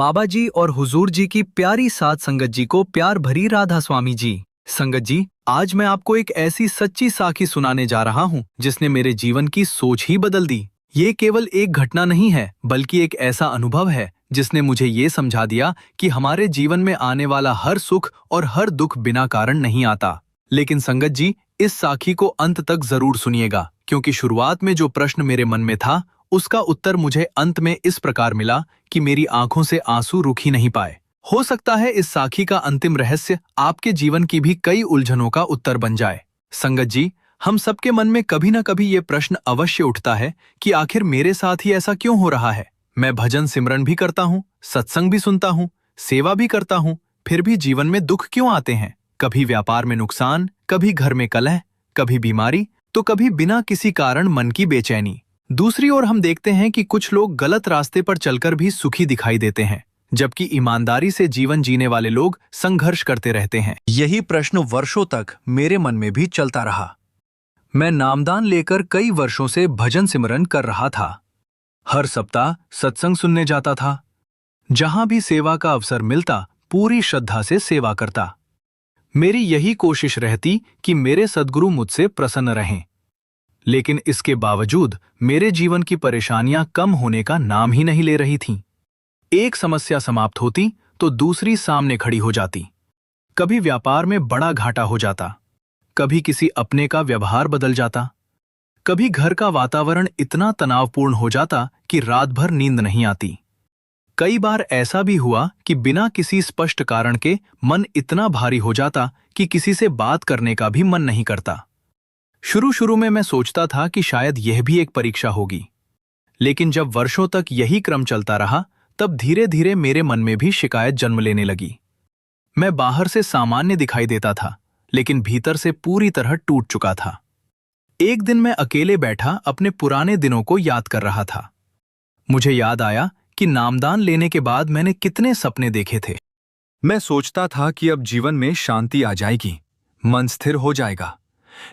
बाबा जी और हुजूर जी की प्यारी साथ संगत जी को प्यार भरी राधा स्वामी जी। संगत जी, आज मैं आपको एक ऐसी सच्ची साखी सुनाने जा रहा हूँ जिसने मेरे जीवन की सोच ही बदल दी। ये केवल एक घटना नहीं है, बल्कि एक ऐसा अनुभव है जिसने मुझे ये समझा दिया कि हमारे जीवन में आने वाला हर सुख और हर दुख बिना कारण नहीं आता। लेकिन संगत जी, इस साखी को अंत तक जरूर सुनिएगा, क्योंकि शुरुआत में जो प्रश्न मेरे मन में था उसका उत्तर मुझे अंत में इस प्रकार मिला कि मेरी आंखों से आंसू रुक ही नहीं पाए। हो सकता है इस साखी का अंतिम रहस्य आपके जीवन की भी कई उलझनों का उत्तर बन जाए। संगत जी, हम सबके मन में कभी न कभी ये प्रश्न अवश्य उठता है कि आखिर मेरे साथ ही ऐसा क्यों हो रहा है। मैं भजन सिमरन भी करता हूँ, सत्संग भी सुनता हूँ, सेवा भी करता हूँ, फिर भी जीवन में दुख क्यों आते हैं। कभी व्यापार में नुकसान, कभी घर में कलह, कभी बीमारी, तो कभी बिना किसी कारण मन की बेचैनी। दूसरी ओर हम देखते हैं कि कुछ लोग गलत रास्ते पर चलकर भी सुखी दिखाई देते हैं, जबकि ईमानदारी से जीवन जीने वाले लोग संघर्ष करते रहते हैं। यही प्रश्न वर्षों तक मेरे मन में भी चलता रहा। मैं नामदान लेकर कई वर्षों से भजन सिमरन कर रहा था। हर सप्ताह सत्संग सुनने जाता था। जहां भी सेवा का अवसर मिलता पूरी श्रद्धा से सेवा करता। मेरी यही कोशिश रहती कि मेरे सद्गुरु मुझसे प्रसन्न रहें। लेकिन इसके बावजूद मेरे जीवन की परेशानियां कम होने का नाम ही नहीं ले रही थीं। एक समस्या समाप्त होती तो दूसरी सामने खड़ी हो जाती। कभी व्यापार में बड़ा घाटा हो जाता, कभी किसी अपने का व्यवहार बदल जाता, कभी घर का वातावरण इतना तनावपूर्ण हो जाता कि रात भर नींद नहीं आती। कई बार ऐसा भी हुआ कि बिना किसी स्पष्ट कारण के मन इतना भारी हो जाता कि किसी से बात करने का भी मन नहीं करता। शुरू में मैं सोचता था कि शायद यह भी एक परीक्षा होगी, लेकिन जब वर्षों तक यही क्रम चलता रहा, तब धीरे धीरे मेरे मन में भी शिकायत जन्म लेने लगी। मैं बाहर से सामान्य दिखाई देता था, लेकिन भीतर से पूरी तरह टूट चुका था। एक दिन मैं अकेले बैठा अपने पुराने दिनों को याद कर रहा था। मुझे याद आया कि नामदान लेने के बाद मैंने कितने सपने देखे थे। मैं सोचता था कि अब जीवन में शांति आ जाएगी, मन स्थिर हो जाएगा,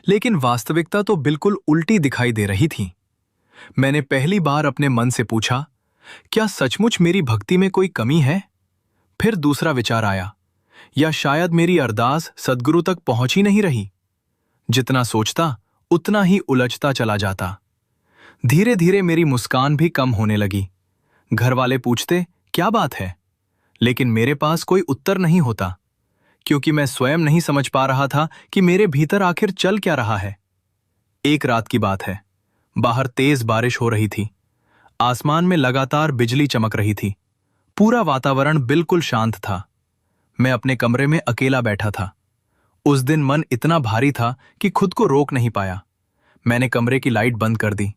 लेकिन वास्तविकता तो बिल्कुल उल्टी दिखाई दे रही थी। मैंने पहली बार अपने मन से पूछा, क्या सचमुच मेरी भक्ति में कोई कमी है? फिर दूसरा विचार आया, या शायद मेरी अरदास सद्गुरु तक पहुंच ही नहीं रही। जितना सोचता उतना ही उलझता चला जाता। धीरे धीरे मेरी मुस्कान भी कम होने लगी। घर वाले पूछते, क्या बात है? लेकिन मेरे पास कोई उत्तर नहीं होता, क्योंकि मैं स्वयं नहीं समझ पा रहा था कि मेरे भीतर आखिर चल क्या रहा है। एक रात की बात है। बाहर तेज बारिश हो रही थी। आसमान में लगातार बिजली चमक रही थी। पूरा वातावरण बिल्कुल शांत था। मैं अपने कमरे में अकेला बैठा था। उस दिन मन इतना भारी था कि खुद को रोक नहीं पाया। मैंने कमरे की लाइट बंद कर दी,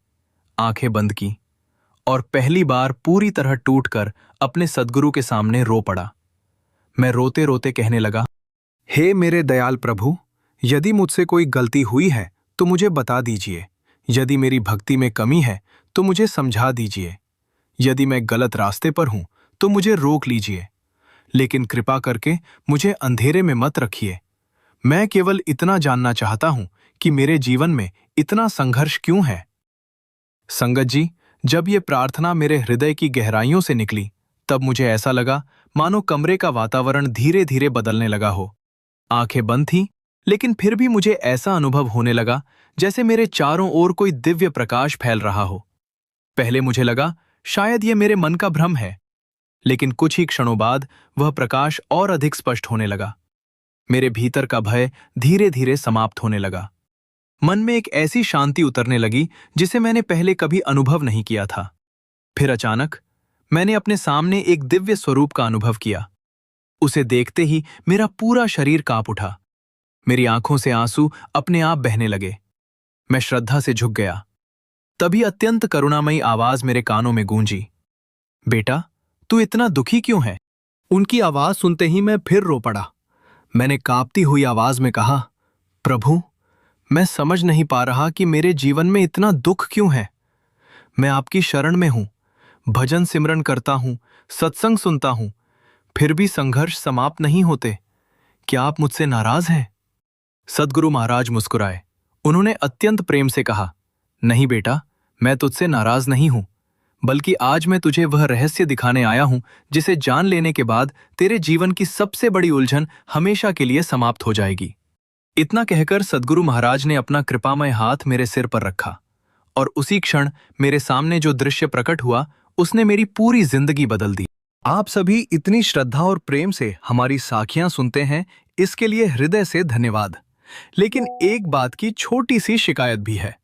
आंखें बंद की और पहली बार पूरी तरह टूटकर अपने सद्गुरु के सामने रो पड़ा। मैं रोते रोते कहने लगा, हे मेरे दयाल प्रभु, यदि मुझसे कोई गलती हुई है तो मुझे बता दीजिए। यदि मेरी भक्ति में कमी है तो मुझे समझा दीजिए। यदि मैं गलत रास्ते पर हूं तो मुझे रोक लीजिए, लेकिन कृपा करके मुझे अंधेरे में मत रखिए। मैं केवल इतना जानना चाहता हूं कि मेरे जीवन में इतना संघर्ष क्यों है। संगत जी, जब ये प्रार्थना मेरे हृदय की गहराइयों से निकली, तब मुझे ऐसा लगा मानो कमरे का वातावरण धीरे धीरे बदलने लगा हो। आंखें बंद थीं, लेकिन फिर भी मुझे ऐसा अनुभव होने लगा जैसे मेरे चारों ओर कोई दिव्य प्रकाश फैल रहा हो। पहले मुझे लगा शायद ये मेरे मन का भ्रम है, लेकिन कुछ ही क्षणों बाद वह प्रकाश और अधिक स्पष्ट होने लगा। मेरे भीतर का भय धीरे धीरे समाप्त होने लगा। मन में एक ऐसी शांति उतरने लगी जिसे मैंने पहले कभी अनुभव नहीं किया था। फिर अचानक मैंने अपने सामने एक दिव्य स्वरूप का अनुभव किया। उसे देखते ही मेरा पूरा शरीर कांप उठा। मेरी आंखों से आंसू अपने आप बहने लगे। मैं श्रद्धा से झुक गया। तभी अत्यंत करुणामयी आवाज मेरे कानों में गूंजी, बेटा, तू इतना दुखी क्यों है? उनकी आवाज सुनते ही मैं फिर रो पड़ा। मैंने कांपती हुई आवाज में कहा, प्रभु, मैं समझ नहीं पा रहा कि मेरे जीवन में इतना दुख क्यों है। मैं आपकी शरण में हूं, भजन सिमरन करता हूं, सत्संग सुनता हूं, फिर भी संघर्ष समाप्त नहीं होते। क्या आप मुझसे नाराज हैं? सद्गुरु महाराज मुस्कुराए। उन्होंने अत्यंत प्रेम से कहा, नहीं बेटा, मैं तुझसे नाराज नहीं हूं, बल्कि आज मैं तुझे वह रहस्य दिखाने आया हूं जिसे जान लेने के बाद तेरे जीवन की सबसे बड़ी उलझन हमेशा के लिए समाप्त हो जाएगी। इतना कहकर सद्गुरु महाराज ने अपना कृपामय हाथ मेरे सिर पर रखा और उसी क्षण मेरे सामने जो दृश्य प्रकट हुआ उसने मेरी पूरी जिंदगी बदल दी। आप सभी इतनी श्रद्धा और प्रेम से हमारी साखियां सुनते हैं, इसके लिए हृदय से धन्यवाद। लेकिन एक बात की छोटी सी शिकायत भी है।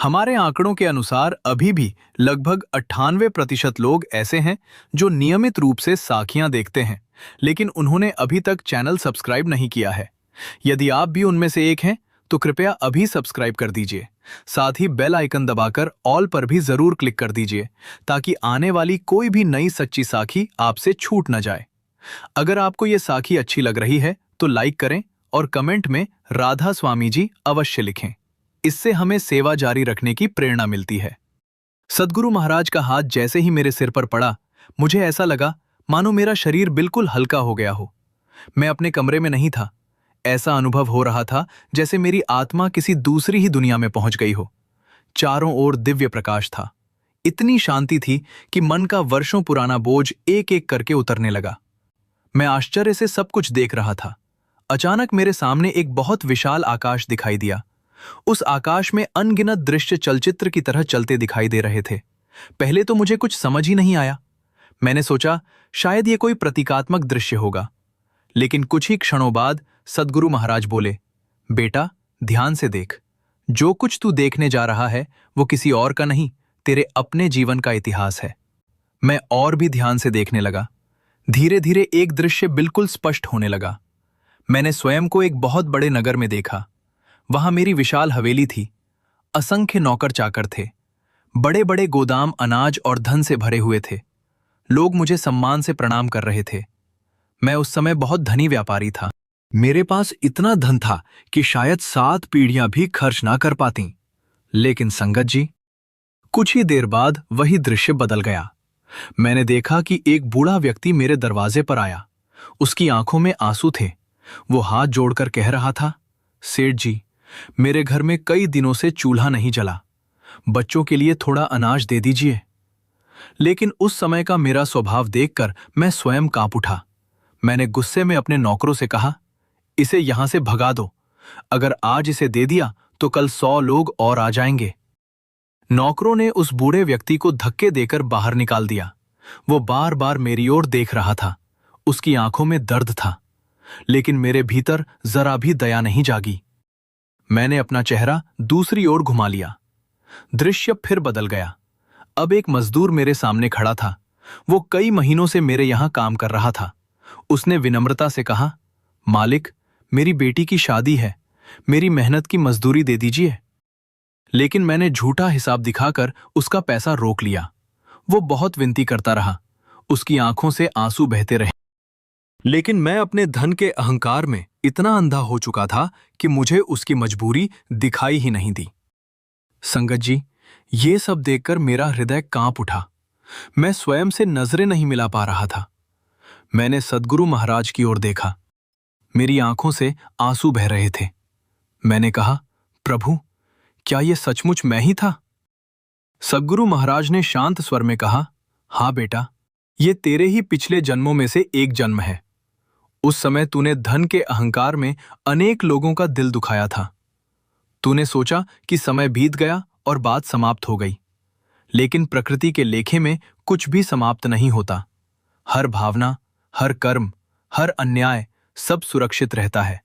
हमारे आंकड़ों के अनुसार अभी भी लगभग 98% लोग ऐसे हैं जो नियमित रूप से साखियां देखते हैं, लेकिन उन्होंने अभी तक चैनल सब्सक्राइब नहीं किया है। यदि आप भी उनमें से एक हैं तो कृपया अभी सब्सक्राइब कर दीजिए। साथ ही बेल आइकन दबाकर ऑल पर भी जरूर क्लिक कर दीजिए ताकि आने वाली कोई भी नई सच्ची साखी आपसे छूट न जाए। अगर आपको ये साखी अच्छी लग रही है तो लाइक करें और कमेंट में राधा स्वामी जी अवश्य लिखें। इससे हमें सेवा जारी रखने की प्रेरणा मिलती है। सद्गुरु महाराज का हाथ जैसे ही मेरे सिर पर पड़ा, मुझे ऐसा लगा मानो मेरा शरीर बिल्कुल हल्का हो गया हो। मैं अपने कमरे में नहीं था। ऐसा अनुभव हो रहा था जैसे मेरी आत्मा किसी दूसरी ही दुनिया में पहुंच गई हो। चारों ओर दिव्य प्रकाश था। इतनी शांति थी कि मन का वर्षों पुराना बोझ एक एक करके उतरने लगा। मैं आश्चर्य से सब कुछ देख रहा था। अचानक मेरे सामने एक बहुत विशाल आकाश दिखाई दिया। उस आकाश में अनगिनत दृश्य चलचित्र की तरह चलते दिखाई दे रहे थे। पहले तो मुझे कुछ समझ ही नहीं आया। मैंने सोचा शायद ये कोई प्रतीकात्मक दृश्य होगा, लेकिन कुछ ही क्षणों बाद सद्गुरु महाराज बोले, बेटा ध्यान से देख। जो कुछ तू देखने जा रहा है वो किसी और का नहीं, तेरे अपने जीवन का इतिहास है। मैं और भी ध्यान से देखने लगा। धीरे धीरे एक दृश्य बिल्कुल स्पष्ट होने लगा। मैंने स्वयं को एक बहुत बड़े नगर में देखा। वहां मेरी विशाल हवेली थी। असंख्य नौकर चाकर थे। बड़े बड़े गोदाम अनाज और धन से भरे हुए थे। लोग मुझे सम्मान से प्रणाम कर रहे थे। मैं उस समय बहुत धनी व्यापारी था। मेरे पास इतना धन था कि शायद 7 पीढ़ियां भी खर्च ना कर पाती। लेकिन संगत जी, कुछ ही देर बाद वही दृश्य बदल गया। मैंने देखा कि एक बूढ़ा व्यक्ति मेरे दरवाजे पर आया। उसकी आंखों में आंसू थे। वो हाथ जोड़कर कह रहा था, सेठ जी, मेरे घर में कई दिनों से चूल्हा नहीं जला। बच्चों के लिए थोड़ा अनाज दे दीजिए। लेकिन उस समय का मेरा स्वभाव देखकर मैं स्वयं कांप उठा। मैंने गुस्से में अपने नौकरों से कहा, इसे यहां से भगा दो। अगर आज इसे दे दिया तो कल 100 लोग और आ जाएंगे। नौकरों ने उस बूढ़े व्यक्ति को धक्के देकर बाहर निकाल दिया। वो बार बार मेरी ओर देख रहा था। उसकी आंखों में दर्द था, लेकिन मेरे भीतर जरा भी दया नहीं जागी। मैंने अपना चेहरा दूसरी ओर घुमा लिया। दृश्य फिर बदल गया। अब एक मजदूर मेरे सामने खड़ा था। वो कई महीनों से मेरे यहां काम कर रहा था। उसने विनम्रता से कहा, मालिक, मेरी बेटी की शादी है, मेरी मेहनत की मजदूरी दे दीजिए। लेकिन मैंने झूठा हिसाब दिखाकर उसका पैसा रोक लिया। वो बहुत विनती करता रहा। उसकी आंखों से आंसू बहते रहे। लेकिन मैं अपने धन के अहंकार में इतना अंधा हो चुका था कि मुझे उसकी मजबूरी दिखाई ही नहीं दी। संगत जी, ये सब देखकर मेरा हृदय कांप उठा। मैं स्वयं से नजरें नहीं मिला पा रहा था। मैंने सद्गुरु महाराज की ओर देखा। मेरी आंखों से आंसू बह रहे थे। मैंने कहा, प्रभु, क्या ये सचमुच मैं ही था? सद्गुरु महाराज ने शांत स्वर में कहा, हाँ बेटा, ये तेरे ही पिछले जन्मों में से एक जन्म है। उस समय तूने धन के अहंकार में अनेक लोगों का दिल दुखाया था। तूने सोचा कि समय बीत गया और बात समाप्त हो गई। लेकिन प्रकृति के लेखे में कुछ भी समाप्त नहीं होता। हर भावना, हर कर्म, हर अन्याय सब सुरक्षित रहता है।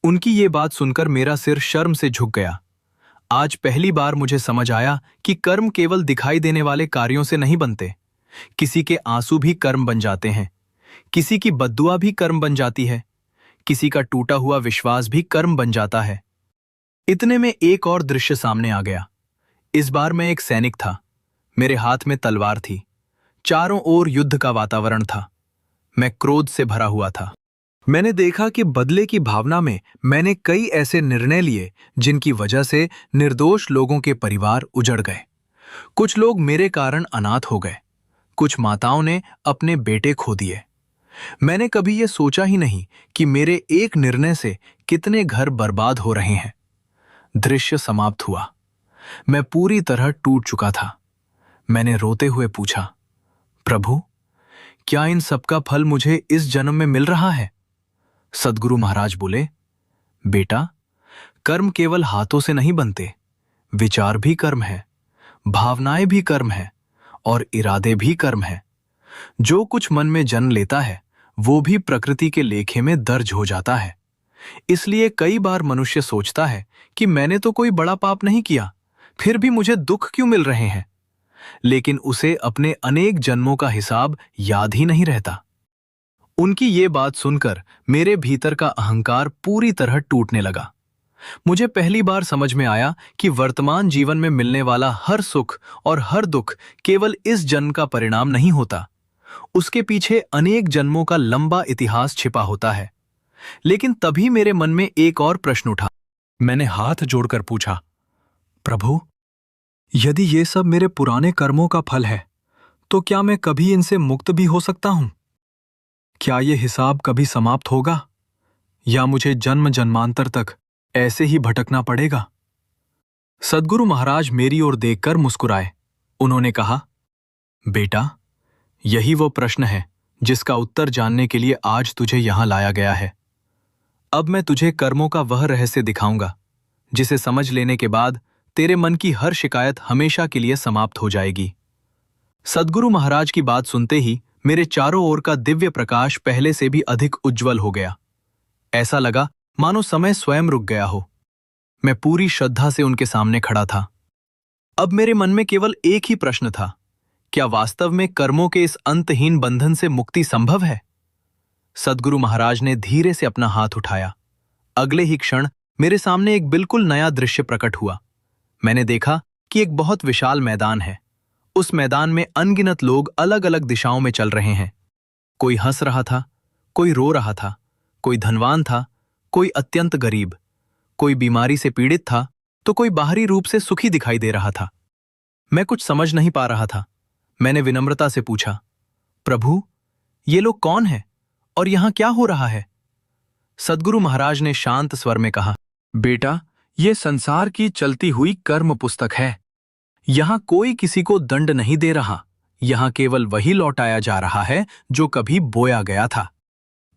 उनकी ये बात सुनकर मेरा सिर शर्म से झुक गया। आज पहली बार मुझे समझ आया कि कर्म केवल दिखाई देने वाले कार्यों से नहीं बनते। किसी के आंसू भी कर्म बन जाते हैं। किसी की बद्दुआ भी कर्म बन जाती है। किसी का टूटा हुआ विश्वास भी कर्म बन जाता है। इतने में एक और दृश्य सामने आ गया। इस बार मैं एक सैनिक था। मेरे हाथ में तलवार थी। चारों ओर युद्ध का वातावरण था। मैं क्रोध से भरा हुआ था। मैंने देखा कि बदले की भावना में मैंने कई ऐसे निर्णय लिए जिनकी वजह से निर्दोष लोगों के परिवार उजड़ गए। कुछ लोग मेरे कारण अनाथ हो गए। कुछ माताओं ने अपने बेटे खो दिए। मैंने कभी यह सोचा ही नहीं कि मेरे एक निर्णय से कितने घर बर्बाद हो रहे हैं। दृश्य समाप्त हुआ। मैं पूरी तरह टूट चुका था। मैंने रोते हुए पूछा, प्रभु, क्या इन सब का फल मुझे इस जन्म में मिल रहा है? सद्गुरु महाराज बोले, बेटा, कर्म केवल हाथों से नहीं बनते, विचार भी कर्म है, भावनाएं भी कर्म है और इरादे भी कर्म है। जो कुछ मन में जन्म लेता है वो भी प्रकृति के लेखे में दर्ज हो जाता है। इसलिए कई बार मनुष्य सोचता है कि मैंने तो कोई बड़ा पाप नहीं किया, फिर भी मुझे दुख क्यों मिल रहे हैं, लेकिन उसे अपने अनेक जन्मों का हिसाब याद ही नहीं रहता। उनकी ये बात सुनकर मेरे भीतर का अहंकार पूरी तरह टूटने लगा। मुझे पहली बार समझ में आया कि वर्तमान जीवन में मिलने वाला हर सुख और हर दुख केवल इस जन्म का परिणाम नहीं होता, उसके पीछे अनेक जन्मों का लंबा इतिहास छिपा होता है। लेकिन तभी मेरे मन में एक और प्रश्न उठा। मैंने हाथ जोड़कर पूछा, प्रभु, यदि ये सब मेरे पुराने कर्मों का फल है तो क्या मैं कभी इनसे मुक्त भी हो सकता हूं? क्या ये हिसाब कभी समाप्त होगा या मुझे जन्म जन्मांतर तक ऐसे ही भटकना पड़ेगा? सद्गुरु महाराज मेरी ओर देखकर मुस्कुराए। उन्होंने कहा, बेटा, यही वो प्रश्न है जिसका उत्तर जानने के लिए आज तुझे यहां लाया गया है। अब मैं तुझे कर्मों का वह रहस्य दिखाऊंगा जिसे समझ लेने के बाद तेरे मन की हर शिकायत हमेशा के लिए समाप्त हो जाएगी। सद्गुरु महाराज की बात सुनते ही मेरे चारों ओर का दिव्य प्रकाश पहले से भी अधिक उज्जवल हो गया। ऐसा लगा मानो समय स्वयं रुक गया हो। मैं पूरी श्रद्धा से उनके सामने खड़ा था। अब मेरे मन में केवल एक ही प्रश्न था, क्या वास्तव में कर्मों के इस अंतहीन बंधन से मुक्ति संभव है? सद्गुरु महाराज ने धीरे से अपना हाथ उठाया। अगले ही क्षण मेरे सामने एक बिल्कुल नया दृश्य प्रकट हुआ। मैंने देखा कि एक बहुत विशाल मैदान है। उस मैदान में अनगिनत लोग अलग अलग दिशाओं में चल रहे हैं। कोई हंस रहा था, कोई रो रहा था, कोई धनवान था, कोई अत्यंत गरीब, कोई बीमारी से पीड़ित था तो कोई बाहरी रूप से सुखी दिखाई दे रहा था। मैं कुछ समझ नहीं पा रहा था। मैंने विनम्रता से पूछा, प्रभु, ये लोग कौन हैं और यहां क्या हो रहा है? सद्गुरु महाराज ने शांत स्वर में कहा, बेटा, ये संसार की चलती हुई कर्म पुस्तक है। यहां कोई किसी को दंड नहीं दे रहा, यहां केवल वही लौटाया जा रहा है जो कभी बोया गया था।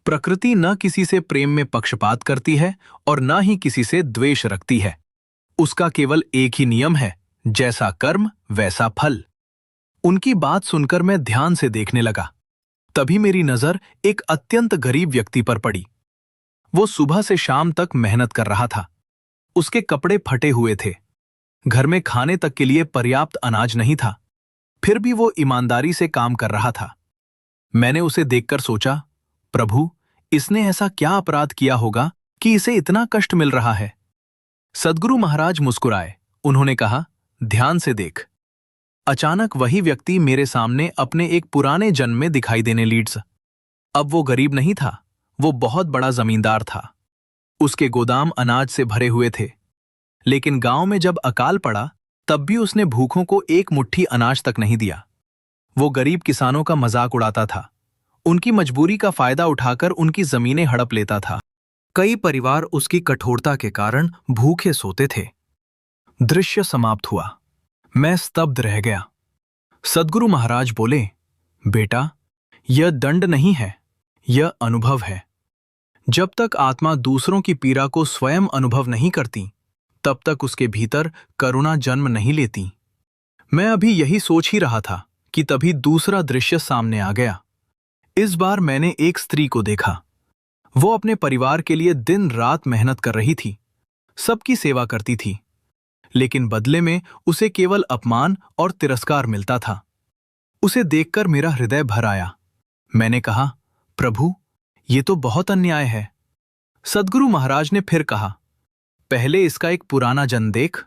प्रकृति न किसी से प्रेम में पक्षपात करती है और न ही किसी से द्वेष रखती है। उसका केवल एक ही नियम है, जैसा कर्म वैसा फल। उनकी बात सुनकर मैं ध्यान से देखने लगा। तभी मेरी नजर एक अत्यंत गरीब व्यक्ति पर पड़ी। वो सुबह से शाम तक मेहनत कर रहा था। उसके कपड़े फटे हुए थे, घर में खाने तक के लिए पर्याप्त अनाज नहीं था, फिर भी वो ईमानदारी से काम कर रहा था। मैंने उसे देखकर सोचा, प्रभु, इसने ऐसा क्या अपराध किया होगा कि इसे इतना कष्ट मिल रहा है? सद्गुरु महाराज मुस्कुराए। उन्होंने कहा, ध्यान से देख। अचानक वही व्यक्ति मेरे सामने अपने एक पुराने जन्म में दिखाई देने लीड्स। अब वो गरीब नहीं था, वो बहुत बड़ा जमींदार था। उसके गोदाम अनाज से भरे हुए थे, लेकिन गांव में जब अकाल पड़ा तब भी उसने भूखों को एक मुट्ठी अनाज तक नहीं दिया। वो गरीब किसानों का मजाक उड़ाता था, उनकी मजबूरी का फायदा उठाकर उनकी जमीनें हड़प लेता था। कई परिवार उसकी कठोरता के कारण भूखे सोते थे। दृश्य समाप्त हुआ। मैं स्तब्ध रह गया। सद्गुरु महाराज बोले, बेटा, यह दंड नहीं है, यह अनुभव है। जब तक आत्मा दूसरों की पीड़ा को स्वयं अनुभव नहीं करती, तब तक उसके भीतर करुणा जन्म नहीं लेती। मैं अभी यही सोच ही रहा था कि तभी दूसरा दृश्य सामने आ गया। इस बार मैंने एक स्त्री को देखा। वो अपने परिवार के लिए दिन रात मेहनत कर रही थी, सबकी सेवा करती थी, लेकिन बदले में उसे केवल अपमान और तिरस्कार मिलता था। उसे देखकर मेरा हृदय भर आया। मैंने कहा, प्रभु, ये तो बहुत अन्याय है। सद्गुरु महाराज ने फिर कहा, पहले इसका एक पुराना जन्म देख।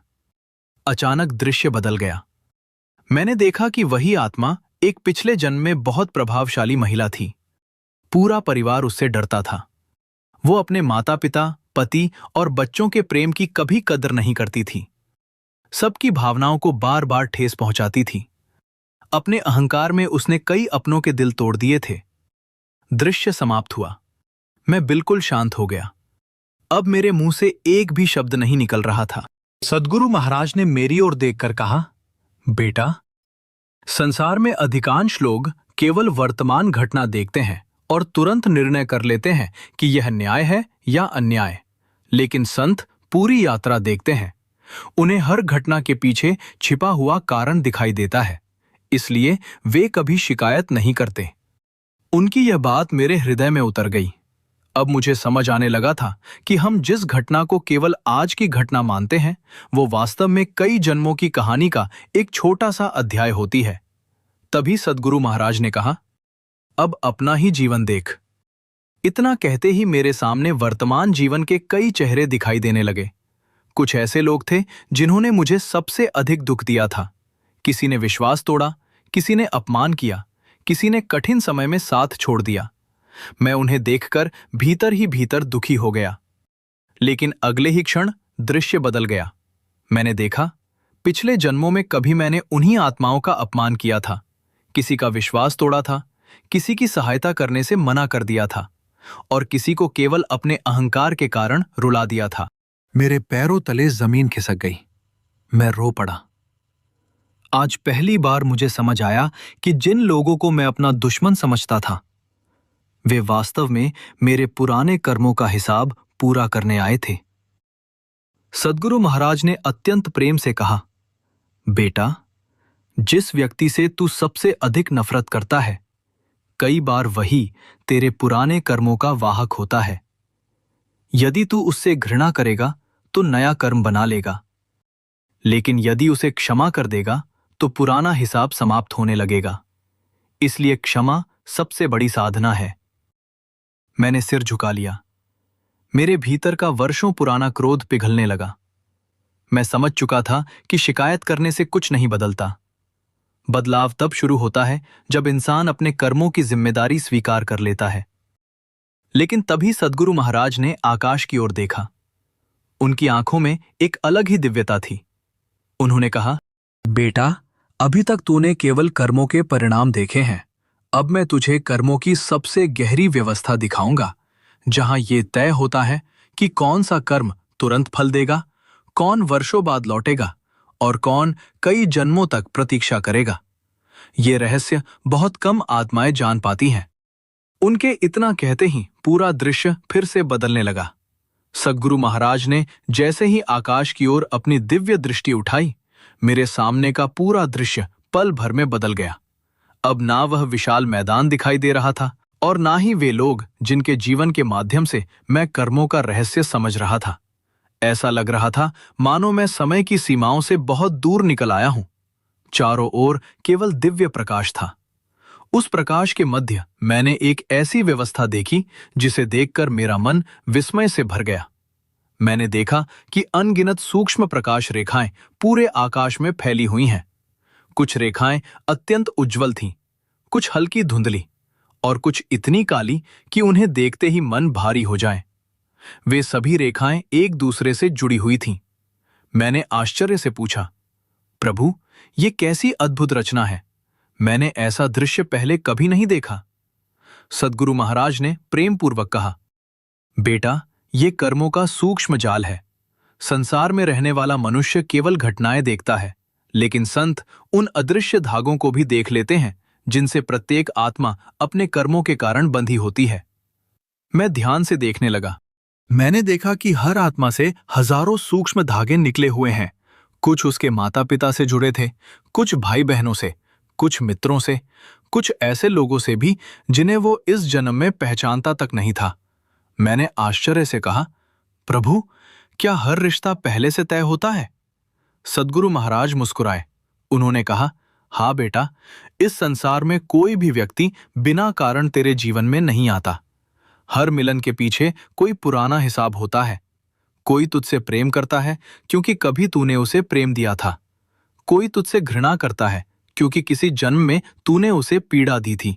अचानक दृश्य बदल गया। मैंने देखा कि वही आत्मा एक पिछले जन्म में बहुत प्रभावशाली महिला थी। पूरा परिवार उससे डरता था। वो अपने माता पिता, पति और बच्चों के प्रेम की कभी कदर नहीं करती थी। सबकी भावनाओं को बार बार ठेस पहुंचाती थी। अपने अहंकार में उसने कई अपनों के दिल तोड़ दिए थे। दृश्य समाप्त हुआ। मैं बिल्कुल शांत हो गया। अब मेरे मुंह से एक भी शब्द नहीं निकल रहा था। सद्गुरु महाराज ने मेरी ओर देखकर कहा, बेटा, संसार में अधिकांश लोग केवल वर्तमान घटना देखते हैं और तुरंत निर्णय कर लेते हैं कि यह न्याय है या अन्याय। लेकिन संत पूरी यात्रा देखते हैं। उन्हें हर घटना के पीछे छिपा हुआ कारण दिखाई देता है, इसलिए वे कभी शिकायत नहीं करते। उनकी यह बात मेरे हृदय में उतर गई। अब मुझे समझ आने लगा था कि हम जिस घटना को केवल आज की घटना मानते हैं, वो वास्तव में कई जन्मों की कहानी का एक छोटा सा अध्याय होती है। तभी सद्गुरु महाराज ने कहा, अब अपना ही जीवन देख। इतना कहते ही मेरे सामने वर्तमान जीवन के कई चेहरे दिखाई देने लगे। कुछ ऐसे लोग थे जिन्होंने मुझे सबसे अधिक दुख दिया था। किसी ने विश्वास तोड़ा, किसी ने अपमान किया, किसी ने कठिन समय में साथ छोड़ दिया। मैं उन्हें देखकर भीतर ही भीतर दुखी हो गया। लेकिन अगले ही क्षण दृश्य बदल गया। मैंने देखा, पिछले जन्मों में कभी मैंने उन्हीं आत्माओं का अपमान किया था, किसी का विश्वास तोड़ा था, किसी की सहायता करने से मना कर दिया था और किसी को केवल अपने अहंकार के कारण रुला दिया था। मेरे पैरों तले जमीन खिसक गई। मैं रो पड़ा। आज पहली बार मुझे समझ आया कि जिन लोगों को मैं अपना दुश्मन समझता था, वे वास्तव में मेरे पुराने कर्मों का हिसाब पूरा करने आए थे। सद्गुरु महाराज ने अत्यंत प्रेम से कहा, बेटा, जिस व्यक्ति से तू सबसे अधिक नफरत करता है, कई बार वही तेरे पुराने कर्मों का वाहक होता है। यदि तू उससे घृणा करेगा तो नया कर्म बना लेगा, लेकिन यदि उसे क्षमा कर देगा तो पुराना हिसाब समाप्त होने लगेगा। इसलिए क्षमा सबसे बड़ी साधना है। मैंने सिर झुका लिया। मेरे भीतर का वर्षों पुराना क्रोध पिघलने लगा। मैं समझ चुका था कि शिकायत करने से कुछ नहीं बदलता। बदलाव तब शुरू होता है जब इंसान अपने कर्मों की जिम्मेदारी स्वीकार कर लेता है। लेकिन तभी सद्गुरु महाराज ने आकाश की ओर देखा। उनकी आंखों में एक अलग ही दिव्यता थी। उन्होंने कहा, बेटा, अभी तक तूने केवल कर्मों के परिणाम देखे हैं। अब मैं तुझे कर्मों की सबसे गहरी व्यवस्था दिखाऊंगा, जहां ये तय होता है कि कौन सा कर्म तुरंत फल देगा, कौन वर्षों बाद लौटेगा और कौन कई जन्मों तक प्रतीक्षा करेगा। ये रहस्य बहुत कम आत्माएं जान पाती हैं। उनके इतना कहते ही पूरा दृश्य फिर से बदलने लगा। सद्गुरु महाराज ने जैसे ही आकाश की ओर अपनी दिव्य दृष्टि उठाई, मेरे सामने का पूरा दृश्य पल भर में बदल गया। अब ना वह विशाल मैदान दिखाई दे रहा था और ना ही वे लोग जिनके जीवन के माध्यम से मैं कर्मों का रहस्य समझ रहा था। ऐसा लग रहा था मानो मैं समय की सीमाओं से बहुत दूर निकल आया हूं। चारों ओर केवल दिव्य प्रकाश था। उस प्रकाश के मध्य मैंने एक ऐसी व्यवस्था देखी जिसे देखकर मेरा मन विस्मय से भर गया। मैंने देखा कि अनगिनत सूक्ष्म प्रकाश रेखाएं पूरे आकाश में फैली हुई हैं। कुछ रेखाएं अत्यंत उज्जवल थीं, कुछ हल्की धुंधली और कुछ इतनी काली कि उन्हें देखते ही मन भारी हो जाए। वे सभी रेखाएं एक दूसरे से जुड़ी हुई थीं। मैंने आश्चर्य से पूछा, प्रभु, ये कैसी अद्भुत रचना है? मैंने ऐसा दृश्य पहले कभी नहीं देखा। सद्गुरु महाराज ने प्रेम पूर्वक कहा, बेटा, ये कर्मों का सूक्ष्म जाल है। संसार में रहने वाला मनुष्य केवल घटनाएं देखता है, लेकिन संत उन अदृश्य धागों को भी देख लेते हैं जिनसे प्रत्येक आत्मा अपने कर्मों के कारण बंधी होती है। मैं ध्यान से देखने लगा। मैंने देखा कि हर आत्मा से हजारों सूक्ष्म धागे निकले हुए हैं। कुछ उसके माता पिता से जुड़े थे, कुछ भाई बहनों से, कुछ मित्रों से, कुछ ऐसे लोगों से भी जिन्हें वो इस जन्म में पहचानता तक नहीं था। मैंने आश्चर्य से कहा, प्रभु, क्या हर रिश्ता पहले से तय होता है? सद्गुरु महाराज मुस्कुराए। उन्होंने कहा, हाँ बेटा, इस संसार में कोई भी व्यक्ति बिना कारण तेरे जीवन में नहीं आता। हर मिलन के पीछे कोई पुराना हिसाब होता है। कोई तुझसे प्रेम करता है क्योंकि कभी तूने उसे प्रेम दिया था। कोई तुझसे घृणा करता है क्योंकि किसी जन्म में तूने उसे पीड़ा दी थी।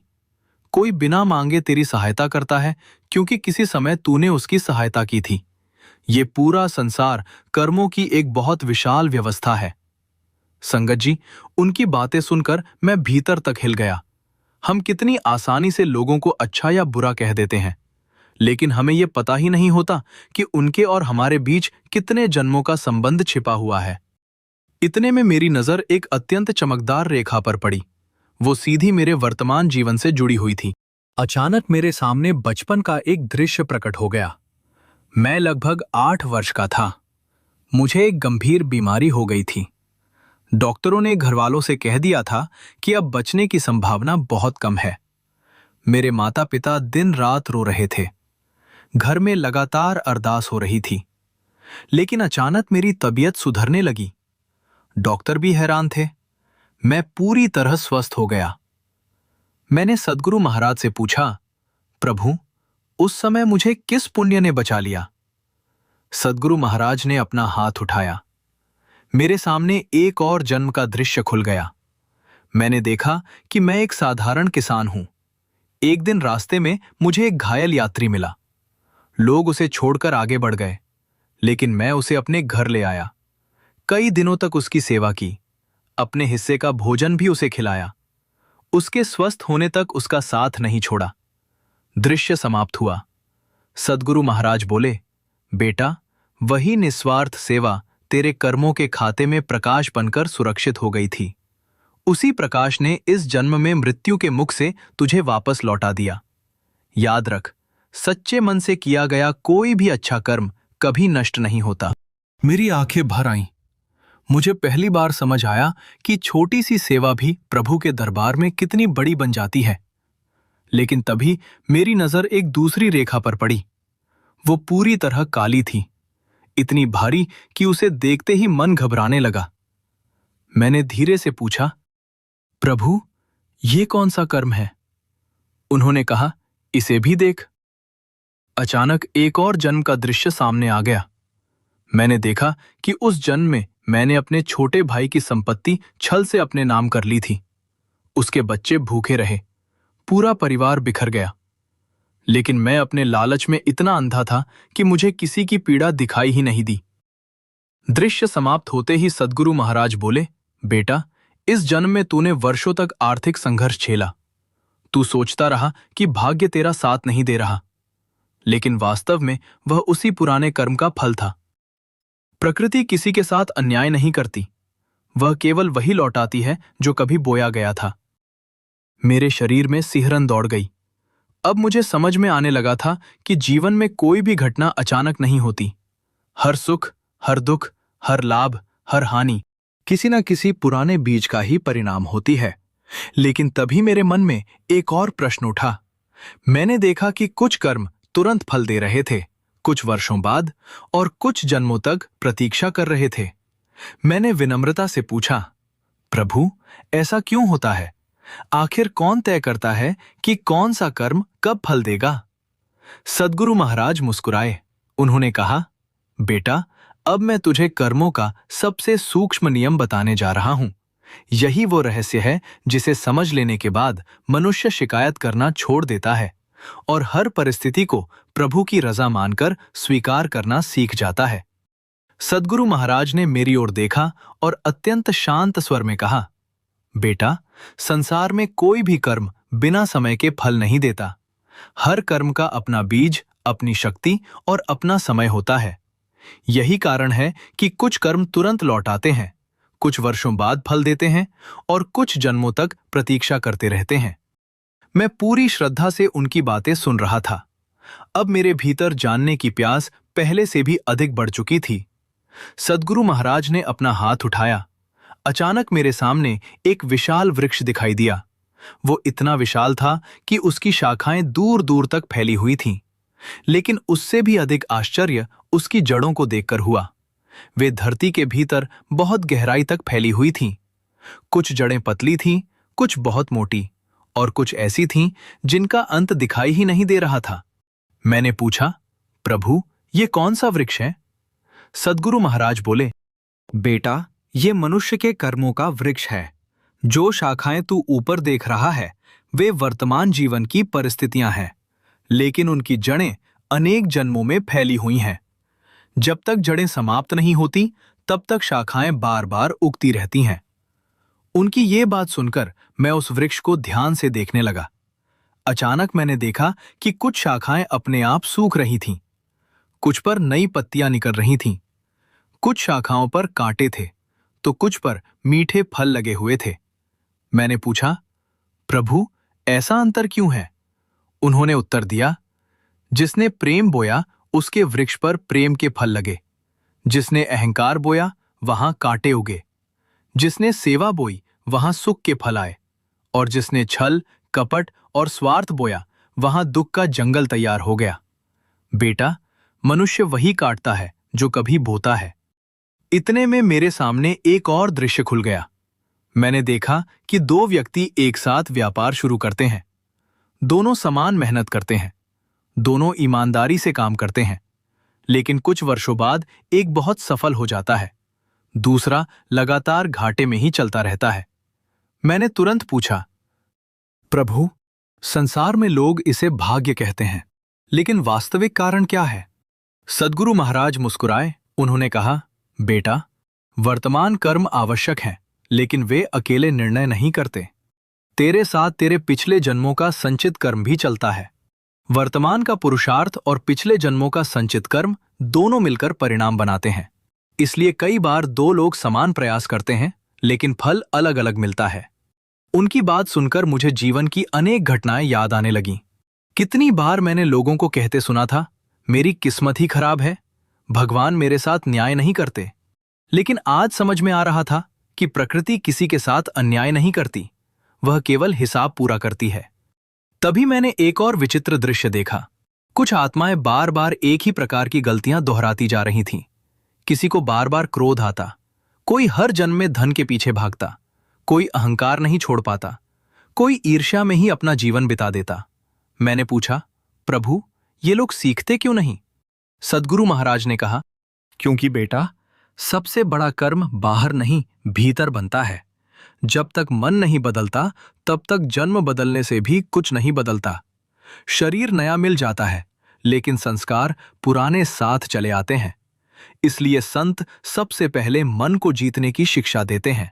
कोई बिना मांगे तेरी सहायता करता है क्योंकि किसी समय तूने उसकी सहायता की थी। ये पूरा संसार कर्मों की एक बहुत विशाल व्यवस्था है। संगत जी, उनकी बातें सुनकर मैं भीतर तक हिल गया। हम कितनी आसानी से लोगों को अच्छा या बुरा कह देते हैं, लेकिन हमें यह पता ही नहीं होता कि उनके और हमारे बीच कितने जन्मों का संबंध छिपा हुआ है। इतने में मेरी नजर एक अत्यंत चमकदार रेखा पर पड़ी। वो सीधी मेरे वर्तमान जीवन से जुड़ी हुई थी। अचानक मेरे सामने बचपन का एक दृश्य प्रकट हो गया। मैं लगभग 8 वर्ष का था। मुझे एक गंभीर बीमारी हो गई थी। डॉक्टरों ने घरवालों से कह दिया था कि अब बचने की संभावना बहुत कम है। मेरे माता पिता दिन रात रो रहे थे। घर में लगातार अरदास हो रही थी। लेकिन अचानक मेरी तबीयत सुधरने लगी। डॉक्टर भी हैरान थे। मैं पूरी तरह स्वस्थ हो गया। मैंने सद्गुरु महाराज से पूछा, प्रभु, उस समय मुझे किस पुण्य ने बचा लिया? सद्गुरु महाराज ने अपना हाथ उठाया। मेरे सामने एक और जन्म का दृश्य खुल गया। मैंने देखा कि मैं एक साधारण किसान हूं। एक दिन रास्ते में मुझे एक घायल यात्री मिला। लोग उसे छोड़कर आगे बढ़ गए, लेकिन मैं उसे अपने घर ले आया। कई दिनों तक उसकी सेवा की। अपने हिस्से का भोजन भी उसे खिलाया। उसके स्वस्थ होने तक उसका साथ नहीं छोड़ा। दृश्य समाप्त हुआ। सद्गुरु महाराज बोले, बेटा, वही निस्वार्थ सेवा तेरे कर्मों के खाते में प्रकाश बनकर सुरक्षित हो गई थी। उसी प्रकाश ने इस जन्म में मृत्यु के मुख से तुझे वापस लौटा दिया। याद रख, सच्चे मन से किया गया कोई भी अच्छा कर्म कभी नष्ट नहीं होता। मेरी आंखें भर आईं। मुझे पहली बार समझ आया कि छोटी सी सेवा भी प्रभु के दरबार में कितनी बड़ी बन जाती है। लेकिन तभी मेरी नजर एक दूसरी रेखा पर पड़ी। वो पूरी तरह काली थी, इतनी भारी कि उसे देखते ही मन घबराने लगा। मैंने धीरे से पूछा, प्रभु, ये कौन सा कर्म है? उन्होंने कहा, इसे भी देख। अचानक एक और जन्म का दृश्य सामने आ गया। मैंने देखा कि उस जन्म में मैंने अपने छोटे भाई की संपत्ति छल से अपने नाम कर ली थी। उसके बच्चे भूखे रहे, पूरा परिवार बिखर गया। लेकिन मैं अपने लालच में इतना अंधा था कि मुझे किसी की पीड़ा दिखाई ही नहीं दी। दृश्य समाप्त होते ही सद्गुरु महाराज बोले, बेटा, इस जन्म में तूने वर्षों तक आर्थिक संघर्ष झेला। तू सोचता रहा कि भाग्य तेरा साथ नहीं दे रहा, लेकिन वास्तव में वह उसी पुराने कर्म का फल था। प्रकृति किसी के साथ अन्याय नहीं करती, वह केवल वही लौटाती है जो कभी बोया गया था। मेरे शरीर में सिहरन दौड़ गई। अब मुझे समझ में आने लगा था कि जीवन में कोई भी घटना अचानक नहीं होती। हर सुख, हर दुख, हर लाभ, हर हानि किसी न किसी पुराने बीज का ही परिणाम होती है। लेकिन तभी मेरे मन में एक और प्रश्न उठा। मैंने देखा कि कुछ कर्म तुरंत फल दे रहे थे, कुछ वर्षों बाद, और कुछ जन्मों तक प्रतीक्षा कर रहे थे। मैंने विनम्रता से पूछा, प्रभु, ऐसा क्यों होता है? आखिर कौन तय करता है कि कौन सा कर्म कब फल देगा? सद्गुरु महाराज मुस्कुराए। उन्होंने कहा, बेटा, अब मैं तुझे कर्मों का सबसे सूक्ष्म नियम बताने जा रहा हूं। यही वो रहस्य है जिसे समझ लेने के बाद मनुष्य शिकायत करना छोड़ देता है और हर परिस्थिति को प्रभु की रजा मानकर स्वीकार करना सीख जाता है। सद्गुरु महाराज ने मेरी ओर देखा और अत्यंत शांत स्वर में कहा, बेटा, संसार में कोई भी कर्म बिना समय के फल नहीं देता। हर कर्म का अपना बीज, अपनी शक्ति और अपना समय होता है। यही कारण है कि कुछ कर्म तुरंत लौट आते हैं, कुछ वर्षों बाद फल देते हैं और कुछ जन्मों तक प्रतीक्षा करते रहते हैं। मैं पूरी श्रद्धा से उनकी बातें सुन रहा था। अब मेरे भीतर जानने की प्यास पहले से भी अधिक बढ़ चुकी थी। सद्गुरु महाराज ने अपना हाथ उठाया। अचानक मेरे सामने एक विशाल वृक्ष दिखाई दिया। वो इतना विशाल था कि उसकी शाखाएं दूर दूर तक फैली हुई थीं। लेकिन उससे भी अधिक आश्चर्य उसकी जड़ों को देखकर हुआ। वे धरती के भीतर बहुत गहराई तक फैली हुई थीं। कुछ जड़ें पतली थीं, कुछ बहुत मोटी, और कुछ ऐसी थीं जिनका अंत दिखाई ही नहीं दे रहा था। मैंने पूछा, प्रभु, ये कौन सा वृक्ष है? सद्गुरु महाराज बोले, बेटा, ये मनुष्य के कर्मों का वृक्ष है। जो शाखाएं तू ऊपर देख रहा है, वे वर्तमान जीवन की परिस्थितियां हैं, लेकिन उनकी जड़ें अनेक जन्मों में फैली हुई हैं। जब तक जड़ें समाप्त नहीं होती, तब तक शाखाएं बार बार उगती रहती हैं। उनकी ये बात सुनकर मैं उस वृक्ष को ध्यान से देखने लगा। अचानक मैंने देखा कि कुछ शाखाएं अपने आप सूख रही थीं, कुछ पर नई पत्तियां निकल रही थीं, कुछ शाखाओं पर कांटे थे तो कुछ पर मीठे फल लगे हुए थे। मैंने पूछा, प्रभु, ऐसा अंतर क्यों है? उन्होंने उत्तर दिया, जिसने प्रेम बोया उसके वृक्ष पर प्रेम के फल लगे। जिसने अहंकार बोया वहां कांटे उगे। जिसने सेवा बोई वहां सुख के फल आए। और जिसने छल, कपट और स्वार्थ बोया वहां दुख का जंगल तैयार हो गया। बेटा, मनुष्य वही काटता है जो कभी बोता है। इतने में मेरे सामने एक और दृश्य खुल गया। मैंने देखा कि दो व्यक्ति एक साथ व्यापार शुरू करते हैं। दोनों समान मेहनत करते हैं, दोनों ईमानदारी से काम करते हैं, लेकिन कुछ वर्षों बाद एक बहुत सफल हो जाता है, दूसरा लगातार घाटे में ही चलता रहता है। मैंने तुरंत पूछा, प्रभु, संसार में लोग इसे भाग्य कहते हैं, लेकिन वास्तविक कारण क्या है? सद्गुरु महाराज मुस्कुराए। उन्होंने कहा, बेटा, वर्तमान कर्म आवश्यक हैं, लेकिन वे अकेले निर्णय नहीं करते। तेरे साथ तेरे पिछले जन्मों का संचित कर्म भी चलता है। वर्तमान का पुरुषार्थ और पिछले जन्मों का संचित कर्म दोनों मिलकर परिणाम बनाते हैं। इसलिए कई बार दो लोग समान प्रयास करते हैं, लेकिन फल अलग अलग मिलता है। उनकी बात सुनकर मुझे जीवन की अनेक घटनाएं याद आने लगीं। कितनी बार मैंने लोगों को कहते सुना था, मेरी किस्मत ही खराब है, भगवान मेरे साथ न्याय नहीं करते। लेकिन आज समझ में आ रहा था कि प्रकृति किसी के साथ अन्याय नहीं करती, वह केवल हिसाब पूरा करती है। तभी मैंने एक और विचित्र दृश्य देखा। कुछ आत्माएं बार बार एक ही प्रकार की गलतियां दोहराती जा रही थीं। किसी को बार बार क्रोध आता, कोई हर जन्म में धन के पीछे भागता, कोई अहंकार नहीं छोड़ पाता, कोई ईर्ष्या में ही अपना जीवन बिता देता। मैंने पूछा, प्रभु, ये लोग सीखते क्यों नहीं? सद्गुरु महाराज ने कहा, क्योंकि बेटा, सबसे बड़ा कर्म बाहर नहीं भीतर बनता है। जब तक मन नहीं बदलता तब तक जन्म बदलने से भी कुछ नहीं बदलता। शरीर नया मिल जाता है, लेकिन संस्कार पुराने साथ चले आते हैं। इसलिए संत सबसे पहले मन को जीतने की शिक्षा देते हैं।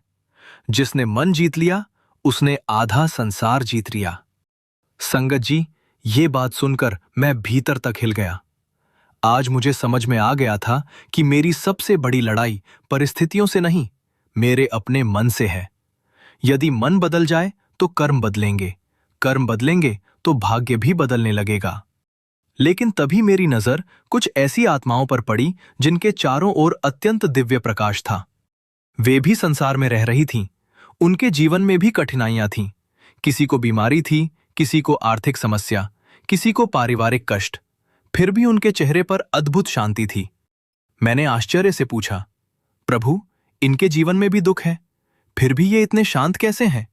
जिसने मन जीत लिया उसने आधा संसार जीत लिया। संगत जी, ये बात सुनकर मैं भीतर तक हिल गया। आज मुझे समझ में आ गया था कि मेरी सबसे बड़ी लड़ाई परिस्थितियों से नहीं, मेरे अपने मन से है। यदि मन बदल जाए तो कर्म बदलेंगे, कर्म बदलेंगे तो भाग्य भी बदलने लगेगा। लेकिन तभी मेरी नजर कुछ ऐसी आत्माओं पर पड़ी जिनके चारों ओर अत्यंत दिव्य प्रकाश था। वे भी संसार में रह रही थीं। उनके जीवन में भी कठिनाइयां थीं। किसी को बीमारी थी, किसी को आर्थिक समस्या, किसी को पारिवारिक कष्ट। फिर भी उनके चेहरे पर अद्भुत शांति थी। मैंने आश्चर्य से पूछा, प्रभु, इनके जीवन में भी दुख है, फिर भी ये इतने शांत कैसे हैं?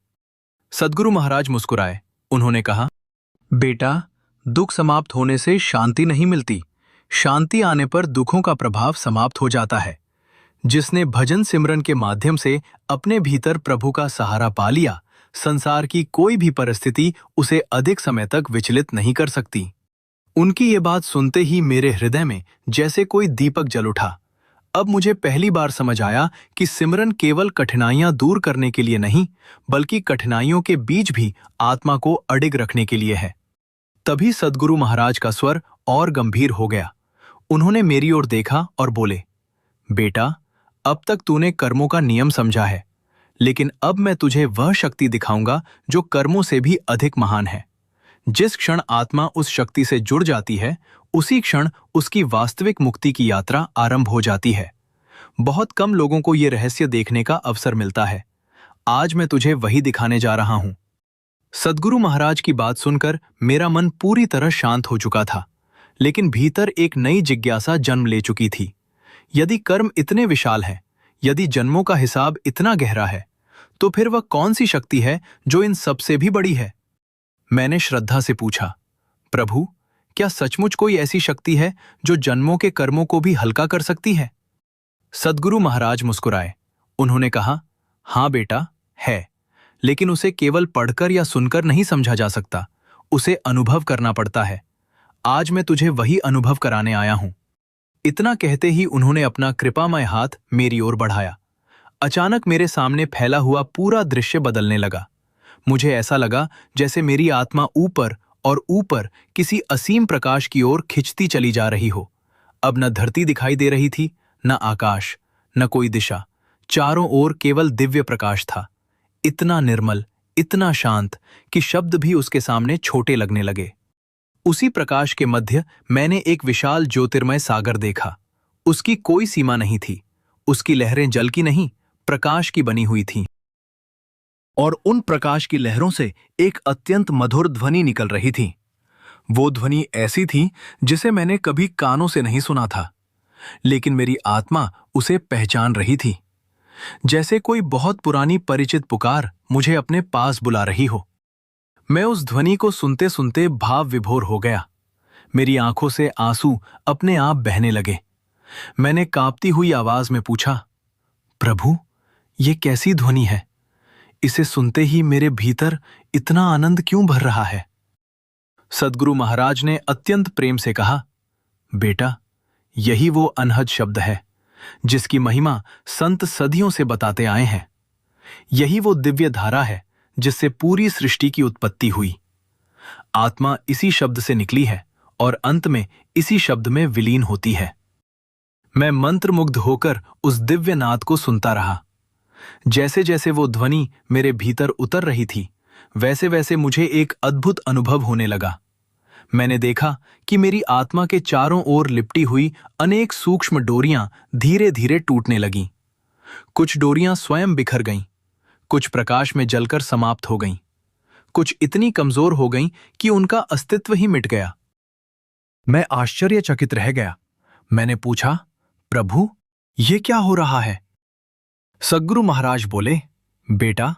सद्गुरु महाराज मुस्कुराए। उन्होंने कहा, बेटा, दुख समाप्त होने से शांति नहीं मिलती, शांति आने पर दुखों का प्रभाव समाप्त हो जाता है। जिसने भजन सिमरन के माध्यम से अपने भीतर प्रभु का सहारा पा लिया, संसार की कोई भी परिस्थिति उसे अधिक समय तक विचलित नहीं कर सकती। उनकी ये बात सुनते ही मेरे हृदय में जैसे कोई दीपक जल उठा। अब मुझे पहली बार समझ आया कि सिमरन केवल कठिनाइयां दूर करने के लिए नहीं, बल्कि कठिनाइयों के बीच भी आत्मा को अडिग रखने के लिए है। तभी सद्गुरु महाराज का स्वर और गंभीर हो गया। उन्होंने मेरी ओर देखा और बोले, बेटा, अब तक तूने कर्मों का नियम समझा है, लेकिन अब मैं तुझे वह शक्ति दिखाऊंगा जो कर्मों से भी अधिक महान है। जिस क्षण आत्मा उस शक्ति से जुड़ जाती है, उसी क्षण उसकी वास्तविक मुक्ति की यात्रा आरंभ हो जाती है। बहुत कम लोगों को यह रहस्य देखने का अवसर मिलता है। आज मैं तुझे वही दिखाने जा रहा हूं। सद्गुरु महाराज की बात सुनकर मेरा मन पूरी तरह शांत हो चुका था, लेकिन भीतर एक नई जिज्ञासा जन्म ले चुकी थी। यदि कर्म इतने विशाल है, यदि जन्मों का हिसाब इतना गहरा है, तो फिर वह कौन सी शक्ति है जो इन सबसे भी बड़ी है? मैंने श्रद्धा से पूछा, प्रभु, क्या सचमुच कोई ऐसी शक्ति है जो जन्मों के कर्मों को भी हल्का कर सकती है? सद्गुरु महाराज मुस्कुराए। उन्होंने कहा, हाँ बेटा, है, लेकिन उसे केवल पढ़कर या सुनकर नहीं समझा जा सकता, उसे अनुभव करना पड़ता है। आज मैं तुझे वही अनुभव कराने आया हूं। इतना कहते ही उन्होंने अपना कृपामय हाथ मेरी ओर बढ़ाया। अचानक मेरे सामने फैला हुआ पूरा दृश्य बदलने लगा। मुझे ऐसा लगा जैसे मेरी आत्मा ऊपर और ऊपर किसी असीम प्रकाश की ओर खिंचती चली जा रही हो। अब न धरती दिखाई दे रही थी, न आकाश, न कोई दिशा। चारों ओर केवल दिव्य प्रकाश था। इतना निर्मल, इतना शांत कि शब्द भी उसके सामने छोटे लगने लगे। उसी प्रकाश के मध्य मैंने एक विशाल ज्योतिर्मय सागर देखा। उसकी कोई सीमा नहीं थी। उसकी लहरें जल की नहीं, प्रकाश की बनी हुई थीं। और उन प्रकाश की लहरों से एक अत्यंत मधुर ध्वनि निकल रही थी। वो ध्वनि ऐसी थी जिसे मैंने कभी कानों से नहीं सुना था, लेकिन मेरी आत्मा उसे पहचान रही थी, जैसे कोई बहुत पुरानी परिचित पुकार मुझे अपने पास बुला रही हो। मैं उस ध्वनि को सुनते सुनते भाव विभोर हो गया। मेरी आंखों से आंसू अपने आप बहने लगे। मैंने कांपती हुई आवाज में पूछा, प्रभु, ये कैसी ध्वनि है? इसे सुनते ही मेरे भीतर इतना आनंद क्यों भर रहा है? सद्गुरु महाराज ने अत्यंत प्रेम से कहा, बेटा, यही वो अनहद शब्द है जिसकी महिमा संत सदियों से बताते आए हैं। यही वो दिव्य धारा है जिससे पूरी सृष्टि की उत्पत्ति हुई। आत्मा इसी शब्द से निकली है और अंत में इसी शब्द में विलीन होती है। मैं मंत्रमुग्ध होकर उस दिव्य नाद को सुनता रहा। जैसे जैसे वो ध्वनि मेरे भीतर उतर रही थी, वैसे वैसे मुझे एक अद्भुत अनुभव होने लगा। मैंने देखा कि मेरी आत्मा के चारों ओर लिपटी हुई अनेक सूक्ष्म डोरियां धीरे धीरे टूटने लगीं। कुछ डोरियां स्वयं बिखर गईं, कुछ प्रकाश में जलकर समाप्त हो गईं, कुछ इतनी कमजोर हो गईं कि उनका अस्तित्व ही मिट गया। मैं आश्चर्यचकित रह गया। मैंने पूछा, प्रभु, ये क्या हो रहा है? सद्गुरु महाराज बोले, बेटा,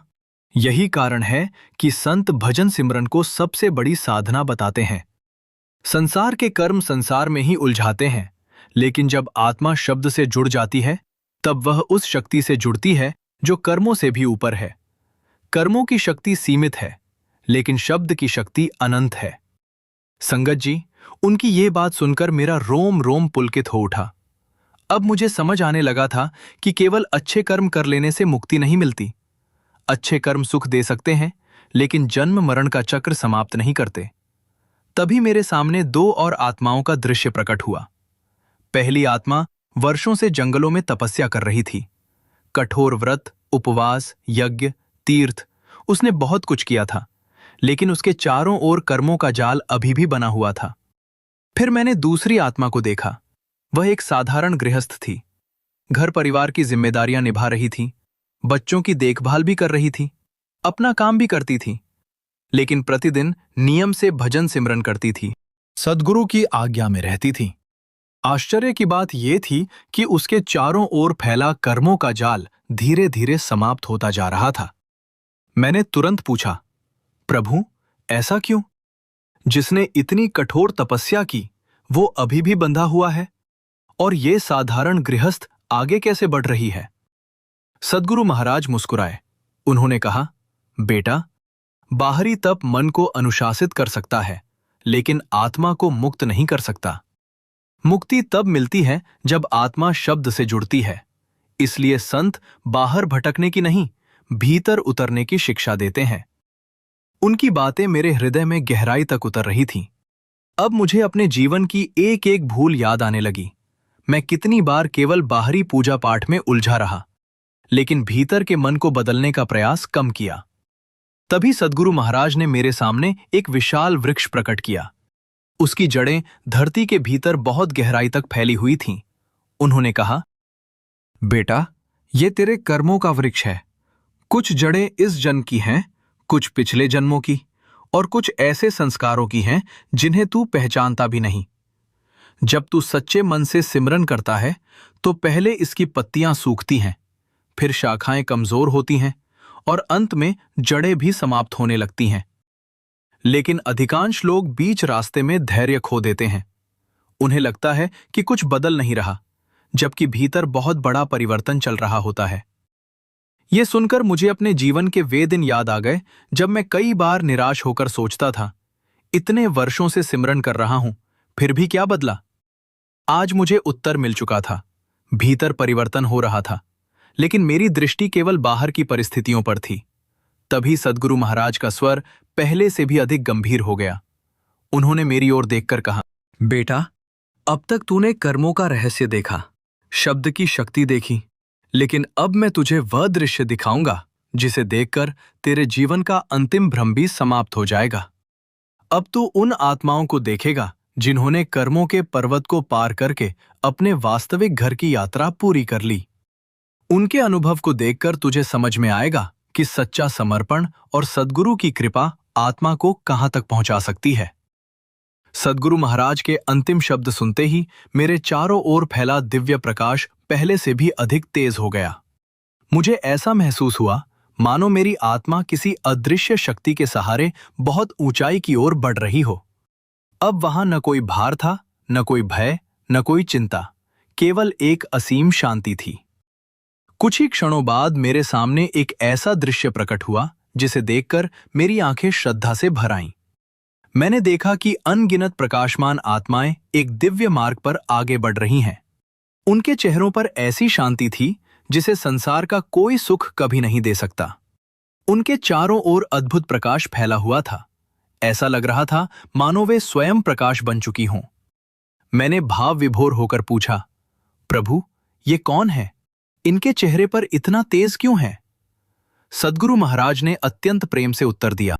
यही कारण है कि संत भजन सिमरन को सबसे बड़ी साधना बताते हैं। संसार के कर्म संसार में ही उलझाते हैं, लेकिन जब आत्मा शब्द से जुड़ जाती है, तब वह उस शक्ति से जुड़ती है जो कर्मों से भी ऊपर है। कर्मों की शक्ति सीमित है, लेकिन शब्द की शक्ति अनंत है। संगत जी, उनकी ये बात सुनकर मेरा रोम रोम पुलकित हो उठा। अब मुझे समझ आने लगा था कि केवल अच्छे कर्म कर लेने से मुक्ति नहीं मिलती। अच्छे कर्म सुख दे सकते हैं, लेकिन जन्म मरण का चक्र समाप्त नहीं करते। तभी मेरे सामने दो और आत्माओं का दृश्य प्रकट हुआ। पहली आत्मा वर्षों से जंगलों में तपस्या कर रही थी। कठोर व्रत, उपवास, यज्ञ, तीर्थ, उसने बहुत कुछ किया था, लेकिन उसके चारों ओर कर्मों का जाल अभी भी बना हुआ था। फिर मैंने दूसरी आत्मा को देखा। वह एक साधारण गृहस्थ थी। घर परिवार की जिम्मेदारियां निभा रही थी, बच्चों की देखभाल भी कर रही थी, अपना काम भी करती थी, लेकिन प्रतिदिन नियम से भजन सिमरन करती थी, सद्गुरु की आज्ञा में रहती थी। आश्चर्य की बात यह थी कि उसके चारों ओर फैला कर्मों का जाल धीरे धीरे समाप्त होता जा रहा था। मैंने तुरंत पूछा, प्रभु, ऐसा क्यों? जिसने इतनी कठोर तपस्या की, वो अभी भी बंधा हुआ है, और ये साधारण गृहस्थ आगे कैसे बढ़ रही है? सद्गुरु महाराज मुस्कुराए। उन्होंने कहा, बेटा, बाहरी तप मन को अनुशासित कर सकता है, लेकिन आत्मा को मुक्त नहीं कर सकता। मुक्ति तब मिलती है जब आत्मा शब्द से जुड़ती है। इसलिए संत बाहर भटकने की नहीं, भीतर उतरने की शिक्षा देते हैं। उनकी बातें मेरे हृदय में गहराई तक उतर रही थीं। अब मुझे अपने जीवन की एक एक भूल याद आने लगी। मैं कितनी बार केवल बाहरी पूजा पाठ में उलझा रहा, लेकिन भीतर के मन को बदलने का प्रयास कम किया। तभी सद्गुरु महाराज ने मेरे सामने एक विशाल वृक्ष प्रकट किया। उसकी जड़ें धरती के भीतर बहुत गहराई तक फैली हुई थीं। उन्होंने कहा, बेटा, ये तेरे कर्मों का वृक्ष है। कुछ जड़ें इस जन्म की हैं, कुछ पिछले जन्मों की, और कुछ ऐसे संस्कारों की हैं जिन्हें तू पहचानता भी नहीं। जब तू सच्चे मन से सिमरन करता है, तो पहले इसकी पत्तियां सूखती हैं, फिर शाखाएं कमजोर होती हैं, और अंत में जड़ें भी समाप्त होने लगती हैं। लेकिन अधिकांश लोग बीच रास्ते में धैर्य खो देते हैं। उन्हें लगता है कि कुछ बदल नहीं रहा, जबकि भीतर बहुत बड़ा परिवर्तन चल रहा होता है। ये सुनकर मुझे अपने जीवन के वे दिन याद आ गए जब मैं कई बार निराश होकर सोचता था, इतने वर्षों से सिमरन कर रहा हूं, फिर भी क्या बदला? आज मुझे उत्तर मिल चुका था। भीतर परिवर्तन हो रहा था, लेकिन मेरी दृष्टि केवल बाहर की परिस्थितियों पर थी। तभी सद्गुरु महाराज का स्वर पहले से भी अधिक गंभीर हो गया। उन्होंने मेरी ओर देखकर कहा, बेटा, अब तक तूने कर्मों का रहस्य देखा, शब्द की शक्ति देखी, लेकिन अब मैं तुझे वह दृश्य दिखाऊंगा जिसे देखकर तेरे जीवन का अंतिम भ्रम भी समाप्त हो जाएगा। अब तू उन आत्माओं को देखेगा जिन्होंने कर्मों के पर्वत को पार करके अपने वास्तविक घर की यात्रा पूरी कर ली। उनके अनुभव को देखकर तुझे समझ में आएगा कि सच्चा समर्पण और सद्गुरु की कृपा आत्मा को कहां तक पहुंचा सकती है। सद्गुरु महाराज के अंतिम शब्द सुनते ही मेरे चारों ओर फैला दिव्य प्रकाश पहले से भी अधिक तेज हो गया। मुझे ऐसा महसूस हुआ मानो मेरी आत्मा किसी अदृश्य शक्ति के सहारे बहुत ऊंचाई की ओर बढ़ रही हो। अब वहां न कोई भार था, न कोई भय, न कोई चिंता, केवल एक असीम शांति थी। कुछ ही क्षणों बाद मेरे सामने एक ऐसा दृश्य प्रकट हुआ जिसे देखकर मेरी आंखें श्रद्धा से भर आईं। मैंने देखा कि अनगिनत प्रकाशमान आत्माएं एक दिव्य मार्ग पर आगे बढ़ रही हैं। उनके चेहरों पर ऐसी शांति थी जिसे संसार का कोई सुख कभी नहीं दे सकता। उनके चारों ओर अद्भुत प्रकाश फैला हुआ था। ऐसा लग रहा था मानो वे स्वयं प्रकाश बन चुकी हों। मैंने भाव विभोर होकर पूछा, प्रभु, ये कौन है? इनके चेहरे पर इतना तेज क्यों है? सद्गुरु महाराज ने अत्यंत प्रेम से उत्तर दिया,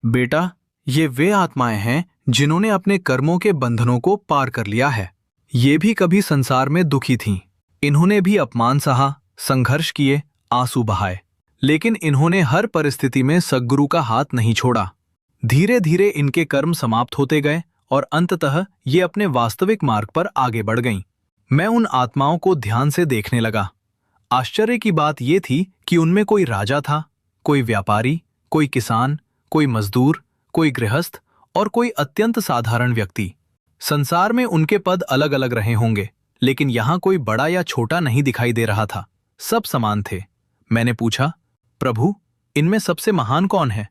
बेटा, ये वे आत्माएं हैं जिन्होंने अपने कर्मों के बंधनों को पार कर लिया है। ये भी कभी संसार में दुखी थीं। इन्होंने भी अपमान सहा, संघर्ष किए, आंसू बहाए, लेकिन इन्होंने हर परिस्थिति में सद्गुरु का हाथ नहीं छोड़ा। धीरे धीरे इनके कर्म समाप्त होते गए और अंततः ये अपने वास्तविक मार्ग पर आगे बढ़ गईं। मैं उन आत्माओं को ध्यान से देखने लगा। आश्चर्य की बात यह थी कि उनमें कोई राजा था, कोई व्यापारी, कोई किसान, कोई मजदूर, कोई गृहस्थ और कोई अत्यंत साधारण व्यक्ति। संसार में उनके पद अलग अलग रहे होंगे, लेकिन यहां कोई बड़ा या छोटा नहीं दिखाई दे रहा था। सब समान थे। मैंने पूछा, प्रभु, इनमें सबसे महान कौन है?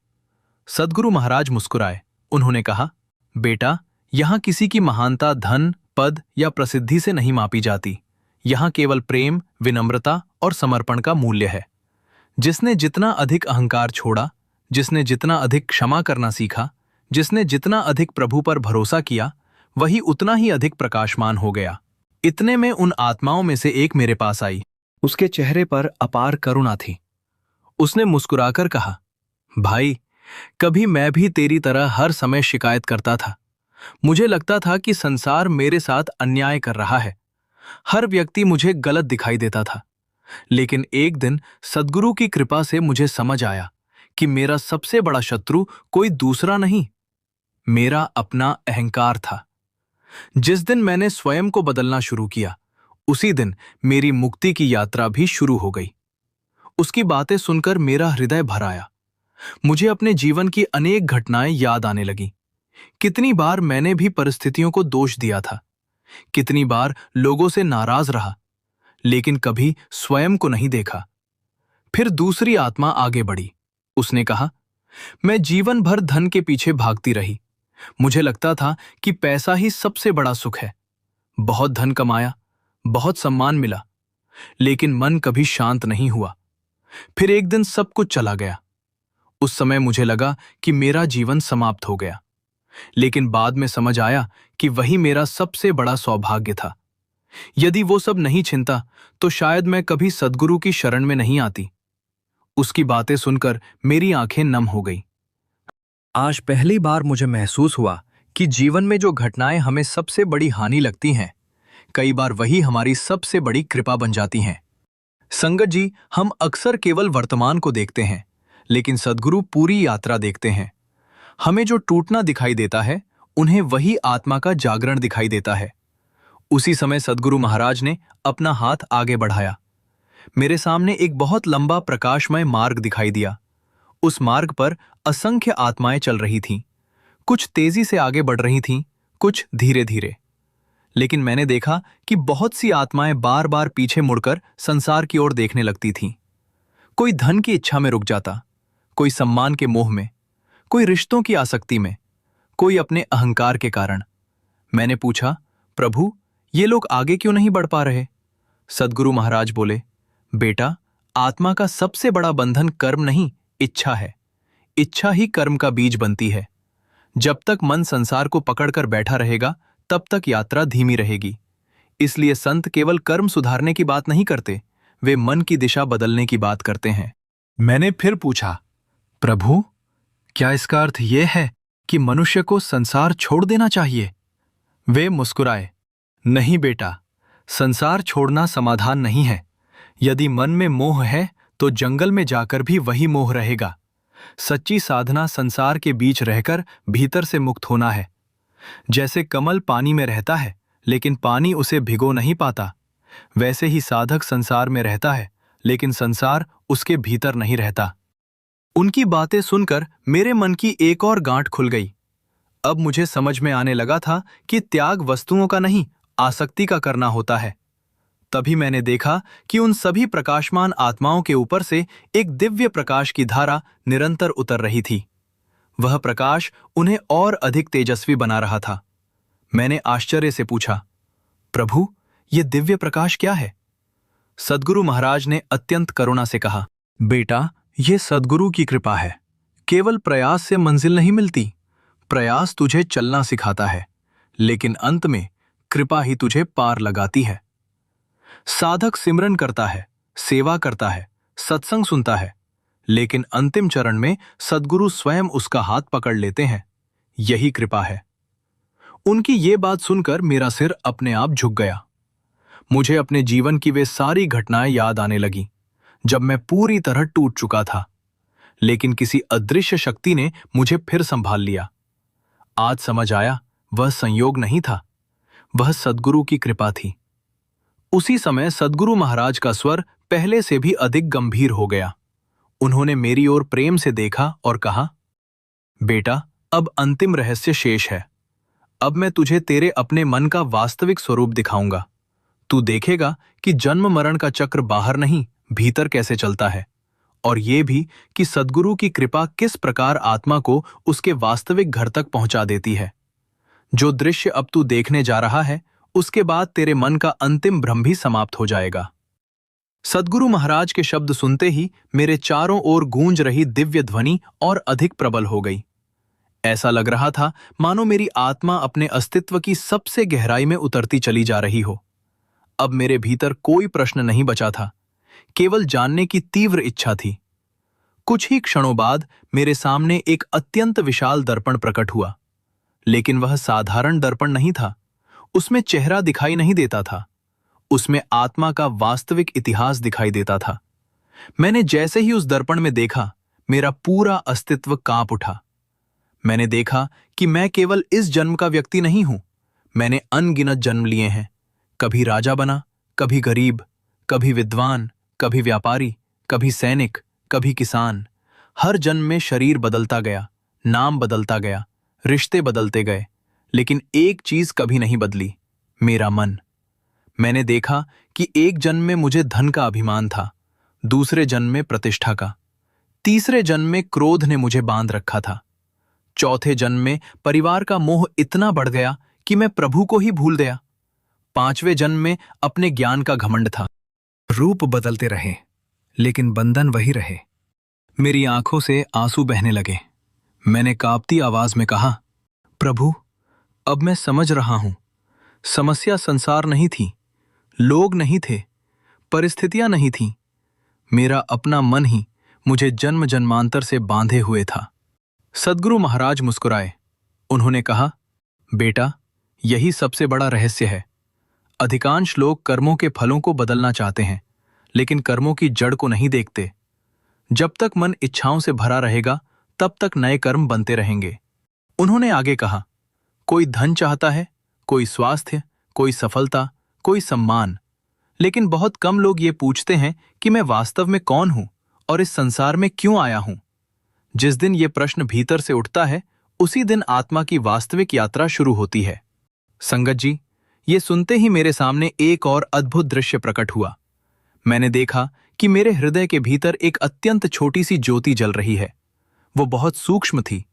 सद्गुरु महाराज मुस्कुराए। उन्होंने कहा, बेटा, यहां किसी की महानता धन, पद या प्रसिद्धि से नहीं मापी जाती। यहां केवल प्रेम, विनम्रता और समर्पण का मूल्य है। जिसने जितना अधिक अहंकार छोड़ा, जिसने जितना अधिक क्षमा करना सीखा, जिसने जितना अधिक प्रभु पर भरोसा किया, वही उतना ही अधिक प्रकाशमान हो गया। इतने में उन आत्माओं में से एक मेरे पास आई। उसके चेहरे पर अपार करुणा थी। उसने मुस्कुराकर कहा, भाई, कभी मैं भी तेरी तरह हर समय शिकायत करता था। मुझे लगता था कि संसार मेरे साथ अन्याय कर रहा है। हर व्यक्ति मुझे गलत दिखाई देता था। लेकिन एक दिन सद्गुरु की कृपा से मुझे समझ आया कि मेरा सबसे बड़ा शत्रु कोई दूसरा नहीं, मेरा अपना अहंकार था। जिस दिन मैंने स्वयं को बदलना शुरू किया, उसी दिन मेरी मुक्ति की यात्रा भी शुरू हो गई। उसकी बातें सुनकर मेरा हृदय भर आया। मुझे अपने जीवन की अनेक घटनाएं याद आने लगीं। कितनी बार मैंने भी परिस्थितियों को दोष दिया था, कितनी बार लोगों से नाराज रहा, लेकिन कभी स्वयं को नहीं देखा। फिर दूसरी आत्मा आगे बढ़ी। उसने कहा, मैं जीवन भर धन के पीछे भागती रही। मुझे लगता था कि पैसा ही सबसे बड़ा सुख है। बहुत धन कमाया, बहुत सम्मान मिला, लेकिन मन कभी शांत नहीं हुआ। फिर एक दिन सब कुछ चला गया। उस समय मुझे लगा कि मेरा जीवन समाप्त हो गया, लेकिन बाद में समझ आया कि वही मेरा सबसे बड़ा सौभाग्य था। यदि वो सब नहीं छिनता तो शायद मैं कभी सद्गुरु की शरण में नहीं आती। उसकी बातें सुनकर मेरी आंखें नम हो गई। आज पहली बार मुझे महसूस हुआ कि जीवन में जो घटनाएं हमें सबसे बड़ी हानि लगती हैं, कई बार वही हमारी सबसे बड़ी कृपा बन जाती हैं। संगत जी, हम अक्सर केवल वर्तमान को देखते हैं, लेकिन सद्गुरु पूरी यात्रा देखते हैं। हमें जो टूटना दिखाई देता है, उन्हें वही आत्मा का जागरण दिखाई देता है। उसी समय सद्गुरु महाराज ने अपना हाथ आगे बढ़ाया। मेरे सामने एक बहुत लंबा प्रकाशमय मार्ग दिखाई दिया। उस मार्ग पर असंख्य आत्माएं चल रही थीं। कुछ तेजी से आगे बढ़ रही थीं, कुछ धीरे धीरे। लेकिन मैंने देखा कि बहुत सी आत्माएं बार बार पीछे मुड़कर संसार की ओर देखने लगती थीं। कोई धन की इच्छा में रुक जाता, कोई सम्मान के मोह में, कोई रिश्तों की आसक्ति में, कोई अपने अहंकार के कारण। मैंने पूछा, प्रभु, ये लोग आगे क्यों नहीं बढ़ पा रहे? सद्गुरु महाराज बोले, बेटा, आत्मा का सबसे बड़ा बंधन कर्म नहीं, इच्छा है। इच्छा ही कर्म का बीज बनती है। जब तक मन संसार को पकड़कर बैठा रहेगा, तब तक यात्रा धीमी रहेगी। इसलिए संत केवल कर्म सुधारने की बात नहीं करते, वे मन की दिशा बदलने की बात करते हैं। मैंने फिर पूछा, प्रभु, क्या इसका अर्थ यह है कि मनुष्य को संसार छोड़ देना चाहिए? वे मुस्कुराए, नहीं बेटा, संसार छोड़ना समाधान नहीं है। यदि मन में मोह है तो जंगल में जाकर भी वही मोह रहेगा। सच्ची साधना संसार के बीच रहकर भीतर से मुक्त होना है। जैसे कमल पानी में रहता है लेकिन पानी उसे भिगो नहीं पाता, वैसे ही साधक संसार में रहता है लेकिन संसार उसके भीतर नहीं रहता। उनकी बातें सुनकर मेरे मन की एक और गांठ खुल गई। अब मुझे समझ में आने लगा था कि त्याग वस्तुओं का नहीं, आसक्ति का करना होता है। तभी मैंने देखा कि उन सभी प्रकाशमान आत्माओं के ऊपर से एक दिव्य प्रकाश की धारा निरंतर उतर रही थी। वह प्रकाश उन्हें और अधिक तेजस्वी बना रहा था। मैंने आश्चर्य से पूछा, प्रभु, ये दिव्य प्रकाश क्या है? सद्गुरु महाराज ने अत्यंत करुणा से कहा, बेटा, ये सद्गुरु की कृपा है। केवल प्रयास से मंजिल नहीं मिलती। प्रयास तुझे चलना सिखाता है, लेकिन अंत में कृपा ही तुझे पार लगाती है। साधक सिमरन करता है, सेवा करता है, सत्संग सुनता है, लेकिन अंतिम चरण में सद्गुरु स्वयं उसका हाथ पकड़ लेते हैं। यही कृपा है। उनकी ये बात सुनकर मेरा सिर अपने आप झुक गया। मुझे अपने जीवन की वे सारी घटनाएं याद आने लगी जब मैं पूरी तरह टूट चुका था, लेकिन किसी अदृश्य शक्ति ने मुझे फिर संभाल लिया। आज समझ आया, वह संयोग नहीं था, वह सद्गुरु की कृपा थी। उसी समय सद्गुरु महाराज का स्वर पहले से भी अधिक गंभीर हो गया। उन्होंने मेरी ओर प्रेम से देखा और कहा, बेटा, अब अंतिम रहस्य शेष है। अब मैं तुझे तेरे अपने मन का वास्तविक स्वरूप दिखाऊंगा। तू देखेगा कि जन्म मरण का चक्र बाहर नहीं, भीतर कैसे चलता है, और ये भी कि सद्गुरु की कृपा किस प्रकार आत्मा को उसके वास्तविक घर तक पहुंचा देती है। जो दृश्य अब तू देखने जा रहा है, उसके बाद तेरे मन का अंतिम भ्रम भी समाप्त हो जाएगा। सद्गुरु महाराज के शब्द सुनते ही मेरे चारों ओर गूंज रही दिव्य ध्वनि और अधिक प्रबल हो गई। ऐसा लग रहा था मानो मेरी आत्मा अपने अस्तित्व की सबसे गहराई में उतरती चली जा रही हो। अब मेरे भीतर कोई प्रश्न नहीं बचा था, केवल जानने की तीव्र इच्छा थी। कुछ ही क्षणों बाद मेरे सामने एक अत्यंत विशाल दर्पण प्रकट हुआ, लेकिन वह साधारण दर्पण नहीं था। उसमें चेहरा दिखाई नहीं देता था, उसमें आत्मा का वास्तविक इतिहास दिखाई देता था। मैंने जैसे ही उस दर्पण में देखा, मेरा पूरा अस्तित्व कांप उठा। मैंने देखा कि मैं केवल इस जन्म का व्यक्ति नहीं हूं, मैंने अनगिनत जन्म लिए हैं। कभी राजा बना, कभी गरीब, कभी विद्वान, कभी व्यापारी, कभी सैनिक, कभी किसान। हर जन्म में शरीर बदलता गया, नाम बदलता गया, रिश्ते बदलते गए, लेकिन एक चीज कभी नहीं बदली, मेरा मन। मैंने देखा कि एक जन्म में मुझे धन का अभिमान था, दूसरे जन्म में प्रतिष्ठा का, तीसरे जन्म में क्रोध ने मुझे बांध रखा था, चौथे जन्म में परिवार का मोह इतना बढ़ गया कि मैं प्रभु को ही भूल गया, पांचवें जन्म में अपने ज्ञान का घमंड था। रूप बदलते रहे लेकिन बंधन वही रहे। मेरी आंखों से आंसू बहने लगे। मैंने कांपती आवाज में कहा, प्रभु, अब मैं समझ रहा हूं, समस्या संसार नहीं थी, लोग नहीं थे, परिस्थितियां नहीं थीं, मेरा अपना मन ही मुझे जन्म जन्मांतर से बांधे हुए था। सद्गुरु महाराज मुस्कुराए। उन्होंने कहा, बेटा, यही सबसे बड़ा रहस्य है। अधिकांश लोग कर्मों के फलों को बदलना चाहते हैं, लेकिन कर्मों की जड़ को नहीं देखते। जब तक मन इच्छाओं से भरा रहेगा, तब तक नए कर्म बनते रहेंगे। उन्होंने आगे कहा, कोई धन चाहता है, कोई स्वास्थ्य, कोई सफलता, कोई सम्मान, लेकिन बहुत कम लोग ये पूछते हैं कि मैं वास्तव में कौन हूं और इस संसार में क्यों आया हूं। जिस दिन ये प्रश्न भीतर से उठता है, उसी दिन आत्मा की वास्तविक यात्रा शुरू होती है। संगत जी, ये सुनते ही मेरे सामने एक और अद्भुत दृश्य प्रकट हुआ। मैंने देखा कि मेरे हृदय के भीतर एक अत्यंत छोटी सी ज्योति जल रही है। वो बहुत सूक्ष्म थी,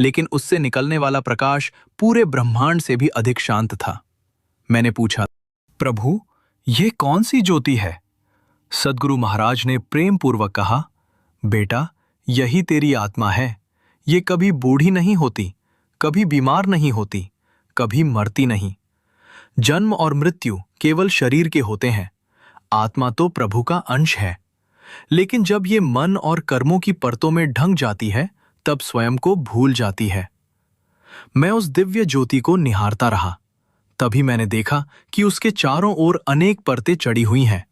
लेकिन उससे निकलने वाला प्रकाश पूरे ब्रह्मांड से भी अधिक शांत था। मैंने पूछा, प्रभु, ये कौन सी ज्योति है? सद्गुरु महाराज ने प्रेम पूर्वक कहा, बेटा, यही तेरी आत्मा है। ये कभी बूढ़ी नहीं होती, कभी बीमार नहीं होती, कभी मरती नहीं। जन्म और मृत्यु केवल शरीर के होते हैं, आत्मा तो प्रभु का अंश है। लेकिन जब ये मन और कर्मों की परतों में ढंक जाती है, तब स्वयं को भूल जाती है। मैं उस दिव्य ज्योति को निहारता रहा। तभी मैंने देखा कि उसके चारों ओर अनेक परतें चढ़ी हुई हैं।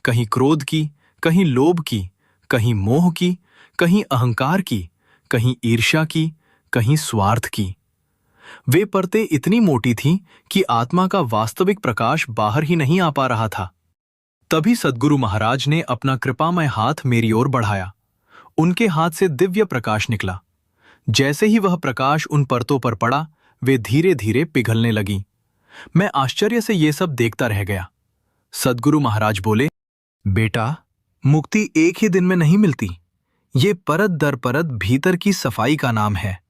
कहीं क्रोध की, कहीं लोभ की, कहीं मोह की, कहीं अहंकार की, कहीं ईर्ष्या की, कहीं स्वार्थ की। वे परतें इतनी मोटी थीं कि आत्मा का वास्तविक प्रकाश बाहर ही नहीं आ पा रहा था। तभी सद्गुरु महाराज ने अपना कृपामय हाथ मेरी ओर बढ़ाया। उनके हाथ से दिव्य प्रकाश निकला। जैसे ही वह प्रकाश उन परतों पर पड़ा, वे धीरे धीरे पिघलने लगीं। मैं आश्चर्य से ये सब देखता रह गया। सद्गुरु महाराज बोले, बेटा, मुक्ति एक ही दिन में नहीं मिलती। ये परत दर परत भीतर की सफाई का नाम है।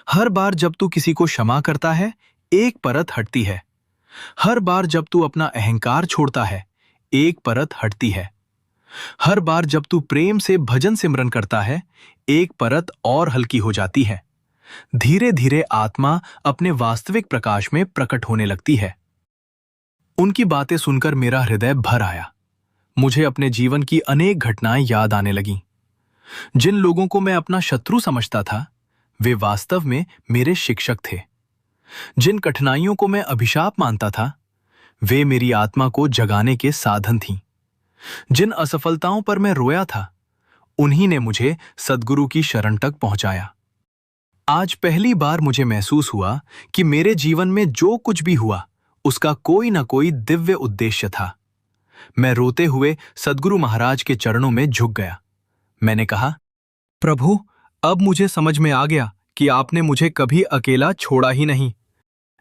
हर बार जब तू किसी को क्षमा करता है, एक परत हटती है। हर बार जब तू अपना अहंकार छोड़ता है, एक परत हटती है। हर बार जब तू प्रेम से भजन सिमरन करता है, एक परत और हल्की हो जाती है। धीरे धीरे आत्मा अपने वास्तविक प्रकाश में प्रकट होने लगती है। उनकी बातें सुनकर मेरा हृदय भर आया। मुझे अपने जीवन की अनेक घटनाएं याद आने लगीं। जिन लोगों को मैं अपना शत्रु समझता था, वे वास्तव में मेरे शिक्षक थे। जिन कठिनाइयों को मैं अभिशाप मानता था, वे मेरी आत्मा को जगाने के साधन थीं। जिन असफलताओं पर मैं रोया था, उन्हीं ने मुझे सद्गुरु की शरण तक पहुंचाया। आज पहली बार मुझे महसूस हुआ कि मेरे जीवन में जो कुछ भी हुआ, उसका कोई ना कोई दिव्य उद्देश्य था। मैं रोते हुए सद्गुरु महाराज के चरणों में झुक गया। मैंने कहा, प्रभु, अब मुझे समझ में आ गया कि आपने मुझे कभी अकेला छोड़ा ही नहीं।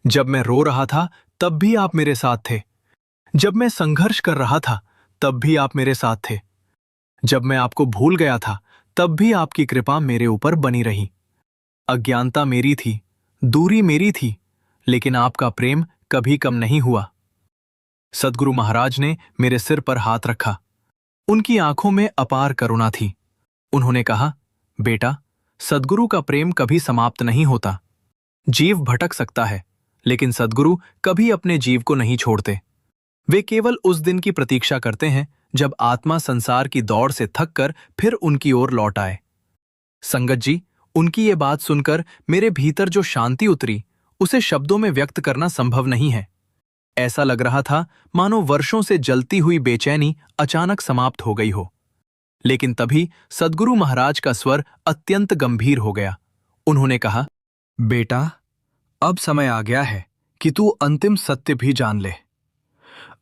जब मैं रो रहा था, तब भी आप मेरे साथ थे। जब मैं संघर्ष कर रहा था, तब भी आप मेरे साथ थे। जब मैं आपको भूल गया था, तब भी आपकी कृपा मेरे ऊपर बनी रही। अज्ञानता मेरी थी, दूरी मेरी थी, लेकिन आपका प्रेम कभी कम नहीं हुआ। सद्गुरु महाराज ने मेरे सिर पर हाथ रखा। उनकी आंखों में अपार करुणा थी। उन्होंने कहा, बेटा, सद्गुरु का प्रेम कभी समाप्त नहीं होता। जीव भटक सकता है, लेकिन सद्गुरु कभी अपने जीव को नहीं छोड़ते। वे केवल उस दिन की प्रतीक्षा करते हैं जब आत्मा संसार की दौड़ से थककर फिर उनकी ओर लौट आए। संगत जी, उनकी ये बात सुनकर मेरे भीतर जो शांति उतरी, उसे शब्दों में व्यक्त करना संभव नहीं है। ऐसा लग रहा था मानो वर्षों से जलती हुई बेचैनी अचानक समाप्त हो गई हो। लेकिन तभी सद्गुरु महाराज का स्वर अत्यंत गंभीर हो गया। उन्होंने कहा, बेटा, अब समय आ गया है कि तू अंतिम सत्य भी जान ले।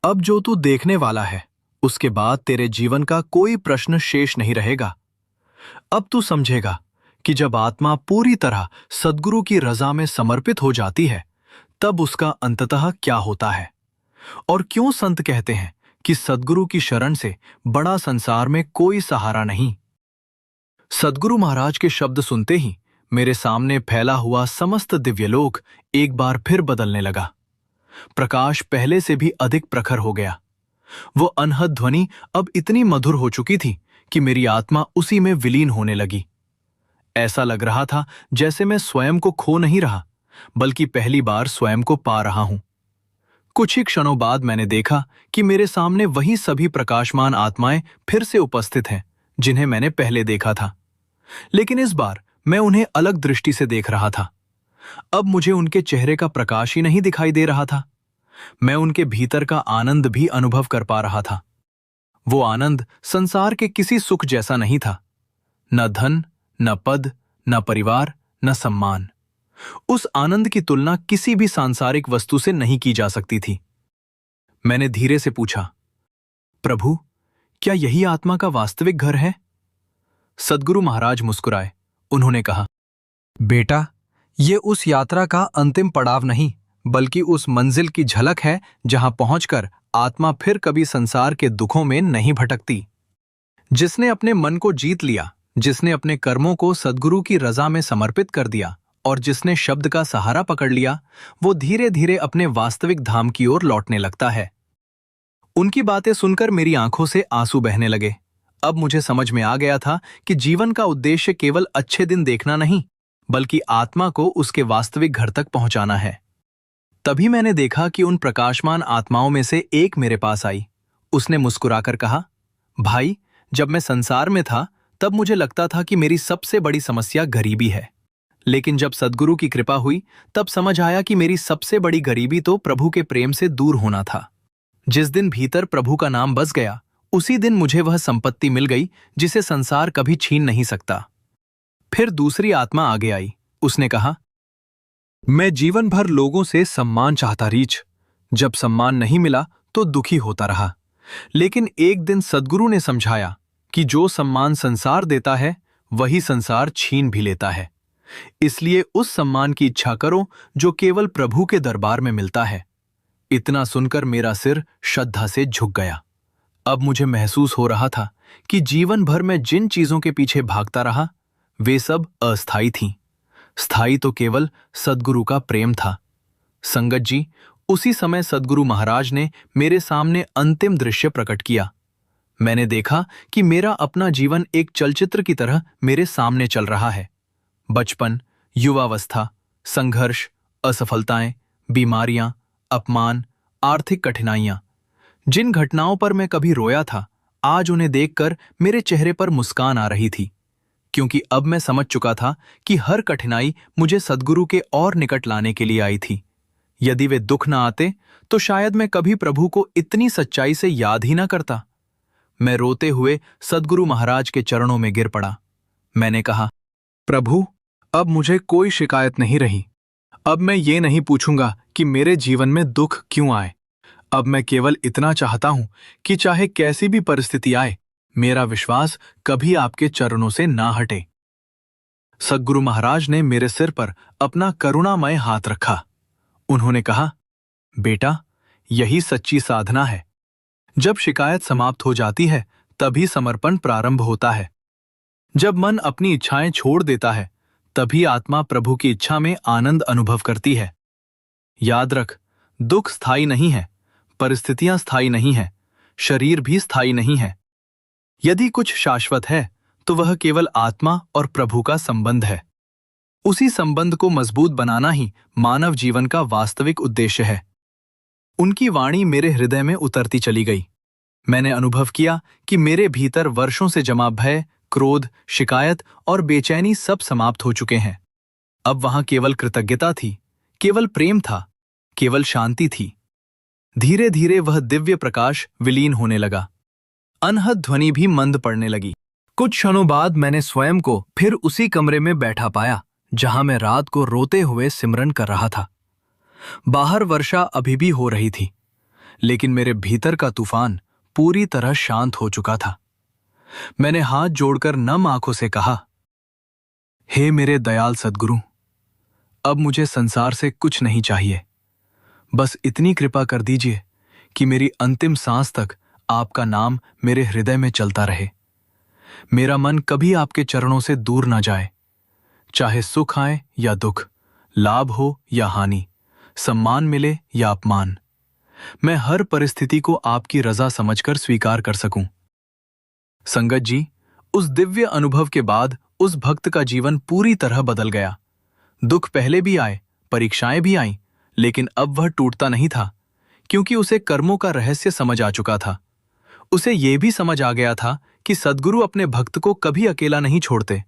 अब जो तू देखने वाला है, उसके बाद तेरे जीवन का कोई प्रश्न शेष नहीं रहेगा। अब तू समझेगा कि जब आत्मा पूरी तरह सद्गुरु की रजा में समर्पित हो जाती है, तब उसका अंततः क्या होता है, और क्यों संत कहते हैं कि सद्गुरु की शरण से बड़ा संसार में कोई सहारा नहीं। सद्गुरु महाराज के शब्द सुनते ही मेरे सामने फैला हुआ समस्त दिव्यलोक एक बार फिर बदलने लगा। प्रकाश पहले से भी अधिक प्रखर हो गया। वो अनहद ध्वनि अब इतनी मधुर हो चुकी थी कि मेरी आत्मा उसी में विलीन होने लगी। ऐसा लग रहा था जैसे मैं स्वयं को खो नहीं रहा, बल्कि पहली बार स्वयं को पा रहा हूं। कुछ ही क्षणों बाद मैंने देखा कि मेरे सामने वही सभी प्रकाशमान आत्माएं फिर से उपस्थित हैं, जिन्हें मैंने पहले देखा था। लेकिन इस बार मैं उन्हें अलग दृष्टि से देख रहा था। अब मुझे उनके चेहरे का प्रकाश ही नहीं दिखाई दे रहा था। मैं उनके भीतर का आनंद भी अनुभव कर पा रहा था। वो आनंद संसार के किसी सुख जैसा नहीं था। न धन, न पद, न परिवार, न सम्मान। उस आनंद की तुलना किसी भी सांसारिक वस्तु से नहीं की जा सकती थी। मैंने धीरे से पूछा, प्रभु, क्या यही आत्मा का वास्तविक घर है? सद्गुरु महाराज मुस्कुराए। उन्होंने कहा, बेटा, ये उस यात्रा का अंतिम पड़ाव नहीं, बल्कि उस मंजिल की झलक है जहां पहुंचकर आत्मा फिर कभी संसार के दुखों में नहीं भटकती। जिसने अपने मन को जीत लिया, जिसने अपने कर्मों को सद्गुरु की रजा में समर्पित कर दिया और जिसने शब्द का सहारा पकड़ लिया, वो धीरे धीरे अपने वास्तविक धाम की ओर लौटने लगता है। उनकी बातें सुनकर मेरी आंखों से आंसू बहने लगे। अब मुझे समझ में आ गया था कि जीवन का उद्देश्य केवल अच्छे दिन देखना नहीं, बल्कि आत्मा को उसके वास्तविक घर तक पहुंचाना है। तभी मैंने देखा कि उन प्रकाशमान आत्माओं में से एक मेरे पास आई। उसने मुस्कुराकर कहा, भाई, जब मैं संसार में था तब मुझे लगता था कि मेरी सबसे बड़ी समस्या गरीबी है, लेकिन जब सद्गुरु की कृपा हुई तब समझ आया कि मेरी सबसे बड़ी गरीबी तो प्रभु के प्रेम से दूर होना था। जिस दिन भीतर प्रभु का नाम बस गया, उसी दिन मुझे वह संपत्ति मिल गई जिसे संसार कभी छीन नहीं सकता। फिर दूसरी आत्मा आगे आई। उसने कहा, मैं जीवन भर लोगों से सम्मान चाहता रीछ। जब सम्मान नहीं मिला तो दुखी होता रहा, लेकिन एक दिन सद्गुरु ने समझाया कि जो सम्मान संसार देता है वही संसार छीन भी लेता है। इसलिए उस सम्मान की इच्छा करो जो केवल प्रभु के दरबार में मिलता है। इतना सुनकर मेरा सिर श्रद्धा से झुक गया। अब मुझे महसूस हो रहा था कि जीवन भर मैं जिन चीजों के पीछे भागता रहा वे सब अस्थायी थीं। स्थायी तो केवल सद्गुरु का प्रेम था। संगत जी, उसी समय सद्गुरु महाराज ने मेरे सामने अंतिम दृश्य प्रकट किया। मैंने देखा कि मेरा अपना जीवन एक चलचित्र की तरह मेरे सामने चल रहा है। बचपन, युवावस्था, संघर्ष, असफलताएं, बीमारियां, अपमान, आर्थिक कठिनाइयां। जिन घटनाओं पर मैं कभी रोया था, आज उन्हें देखकर मेरे चेहरे पर मुस्कान आ रही थी, क्योंकि अब मैं समझ चुका था कि हर कठिनाई मुझे सद्गुरु के और निकट लाने के लिए आई थी। यदि वे दुख न आते तो शायद मैं कभी प्रभु को इतनी सच्चाई से याद ही न करता। मैं रोते हुए सद्गुरु महाराज के चरणों में गिर पड़ा। मैंने कहा, प्रभु, अब मुझे कोई शिकायत नहीं रही। अब मैं ये नहीं पूछूंगा कि मेरे जीवन में दुख क्यों आए। अब मैं केवल इतना चाहता हूं कि चाहे कैसी भी परिस्थिति आए, मेरा विश्वास कभी आपके चरणों से ना हटे। सद्गुरु महाराज ने मेरे सिर पर अपना करुणामय हाथ रखा। उन्होंने कहा, बेटा, यही सच्ची साधना है। जब शिकायत समाप्त हो जाती है तभी समर्पण प्रारंभ होता है। जब मन अपनी इच्छाएं छोड़ देता है तभी आत्मा प्रभु की इच्छा में आनंद अनुभव करती है। याद रख, दुख स्थायी नहीं है, परिस्थितियां स्थायी नहीं है, शरीर भी स्थायी नहीं है। यदि कुछ शाश्वत है तो वह केवल आत्मा और प्रभु का संबंध है। उसी संबंध को मजबूत बनाना ही मानव जीवन का वास्तविक उद्देश्य है। उनकी वाणी मेरे हृदय में उतरती चली गई। मैंने अनुभव किया कि मेरे भीतर वर्षों से जमा भय, क्रोध, शिकायत और बेचैनी सब समाप्त हो चुके हैं। अब वहां केवल कृतज्ञता थी, केवल प्रेम था, केवल शांति थी। धीरे धीरे वह दिव्य प्रकाश विलीन होने लगा। अनहद ध्वनि भी मंद पड़ने लगी। कुछ क्षणों बाद मैंने स्वयं को फिर उसी कमरे में बैठा पाया जहां मैं रात को रोते हुए सिमरन कर रहा था। बाहर वर्षा अभी भी हो रही थी, लेकिन मेरे भीतर का तूफान पूरी तरह शांत हो चुका था। मैंने हाथ जोड़कर नम आंखों से कहा, हे मेरे दयाल सद्गुरु, अब मुझे संसार से कुछ नहीं चाहिए। बस इतनी कृपा कर दीजिए कि मेरी अंतिम सांस तक आपका नाम मेरे हृदय में चलता रहे। मेरा मन कभी आपके चरणों से दूर ना जाए। चाहे सुख आए या दुख, लाभ हो या हानि, सम्मान मिले या अपमान, मैं हर परिस्थिति को आपकी रजा समझकर स्वीकार कर सकूं। संगत जी, उस दिव्य अनुभव के बाद उस भक्त का जीवन पूरी तरह बदल गया। दुख पहले भी आए, परीक्षाएं भी आईं, लेकिन अब वह टूटता नहीं था, क्योंकि उसे कर्मों का रहस्य समझ आ चुका था। उसे यह भी समझ आ गया था कि सद्गुरु अपने भक्त को कभी अकेला नहीं छोड़ते।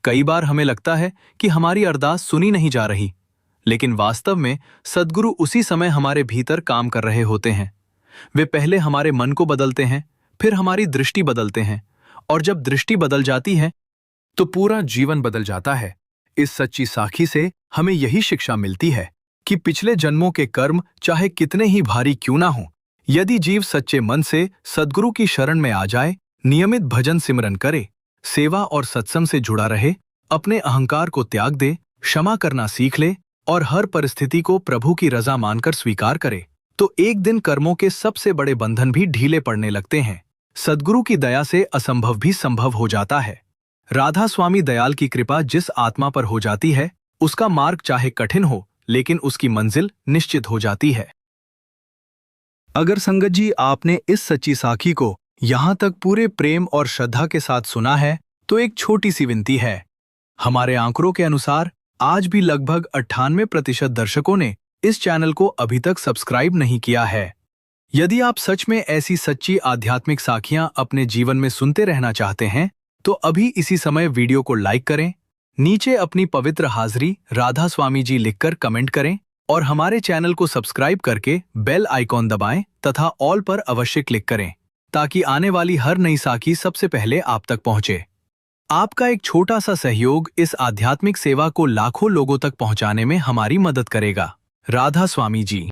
कई बार हमें लगता है कि हमारी अरदास सुनी नहीं जा रही, लेकिन वास्तव में सद्गुरु उसी समय हमारे भीतर काम कर रहे होते हैं। वे पहले हमारे मन को बदलते हैं, फिर हमारी दृष्टि बदलते हैं, और जब दृष्टि बदल जाती है तो पूरा जीवन बदल जाता है। इस सच्ची साखी से हमें यही शिक्षा मिलती है कि पिछले जन्मों के कर्म चाहे कितने ही भारी क्यों ना हो, यदि जीव सच्चे मन से सद्गुरु की शरण में आ जाए, नियमित भजन सिमरन करे, सेवा और सत्संग से जुड़ा रहे, अपने अहंकार को त्याग दे, क्षमा करना सीख ले और हर परिस्थिति को प्रभु की रजा मानकर स्वीकार करे, तो एक दिन कर्मों के सबसे बड़े बंधन भी ढीले पड़ने लगते हैं। सद्गुरु की दया से असंभव भी संभव हो जाता है। राधा स्वामी दयाल की कृपा जिस आत्मा पर हो जाती है, उसका मार्ग चाहे कठिन हो, लेकिन उसकी मंजिल निश्चित हो जाती है। अगर संगत जी आपने इस सच्ची साखी को यहां तक पूरे प्रेम और श्रद्धा के साथ सुना है, तो एक छोटी सी विनती है। हमारे आंकड़ों के अनुसार आज भी लगभग 98% दर्शकों ने इस चैनल को अभी तक सब्सक्राइब नहीं किया है। यदि आप सच में ऐसी सच्ची आध्यात्मिक साखियां अपने जीवन में सुनते रहना चाहते हैं तो अभी इसी समय वीडियो को लाइक करें, नीचे अपनी पवित्र हाजिरी राधा स्वामी जी लिखकर कमेंट करें और हमारे चैनल को सब्सक्राइब करके बेल आइकॉन दबाएं तथा ऑल पर अवश्य क्लिक करें ताकि आने वाली हर नई साखी सबसे पहले आप तक पहुंचे। आपका एक छोटा सा सहयोग इस आध्यात्मिक सेवा को लाखों लोगों तक पहुंचाने में हमारी मदद करेगा। राधा स्वामी जी।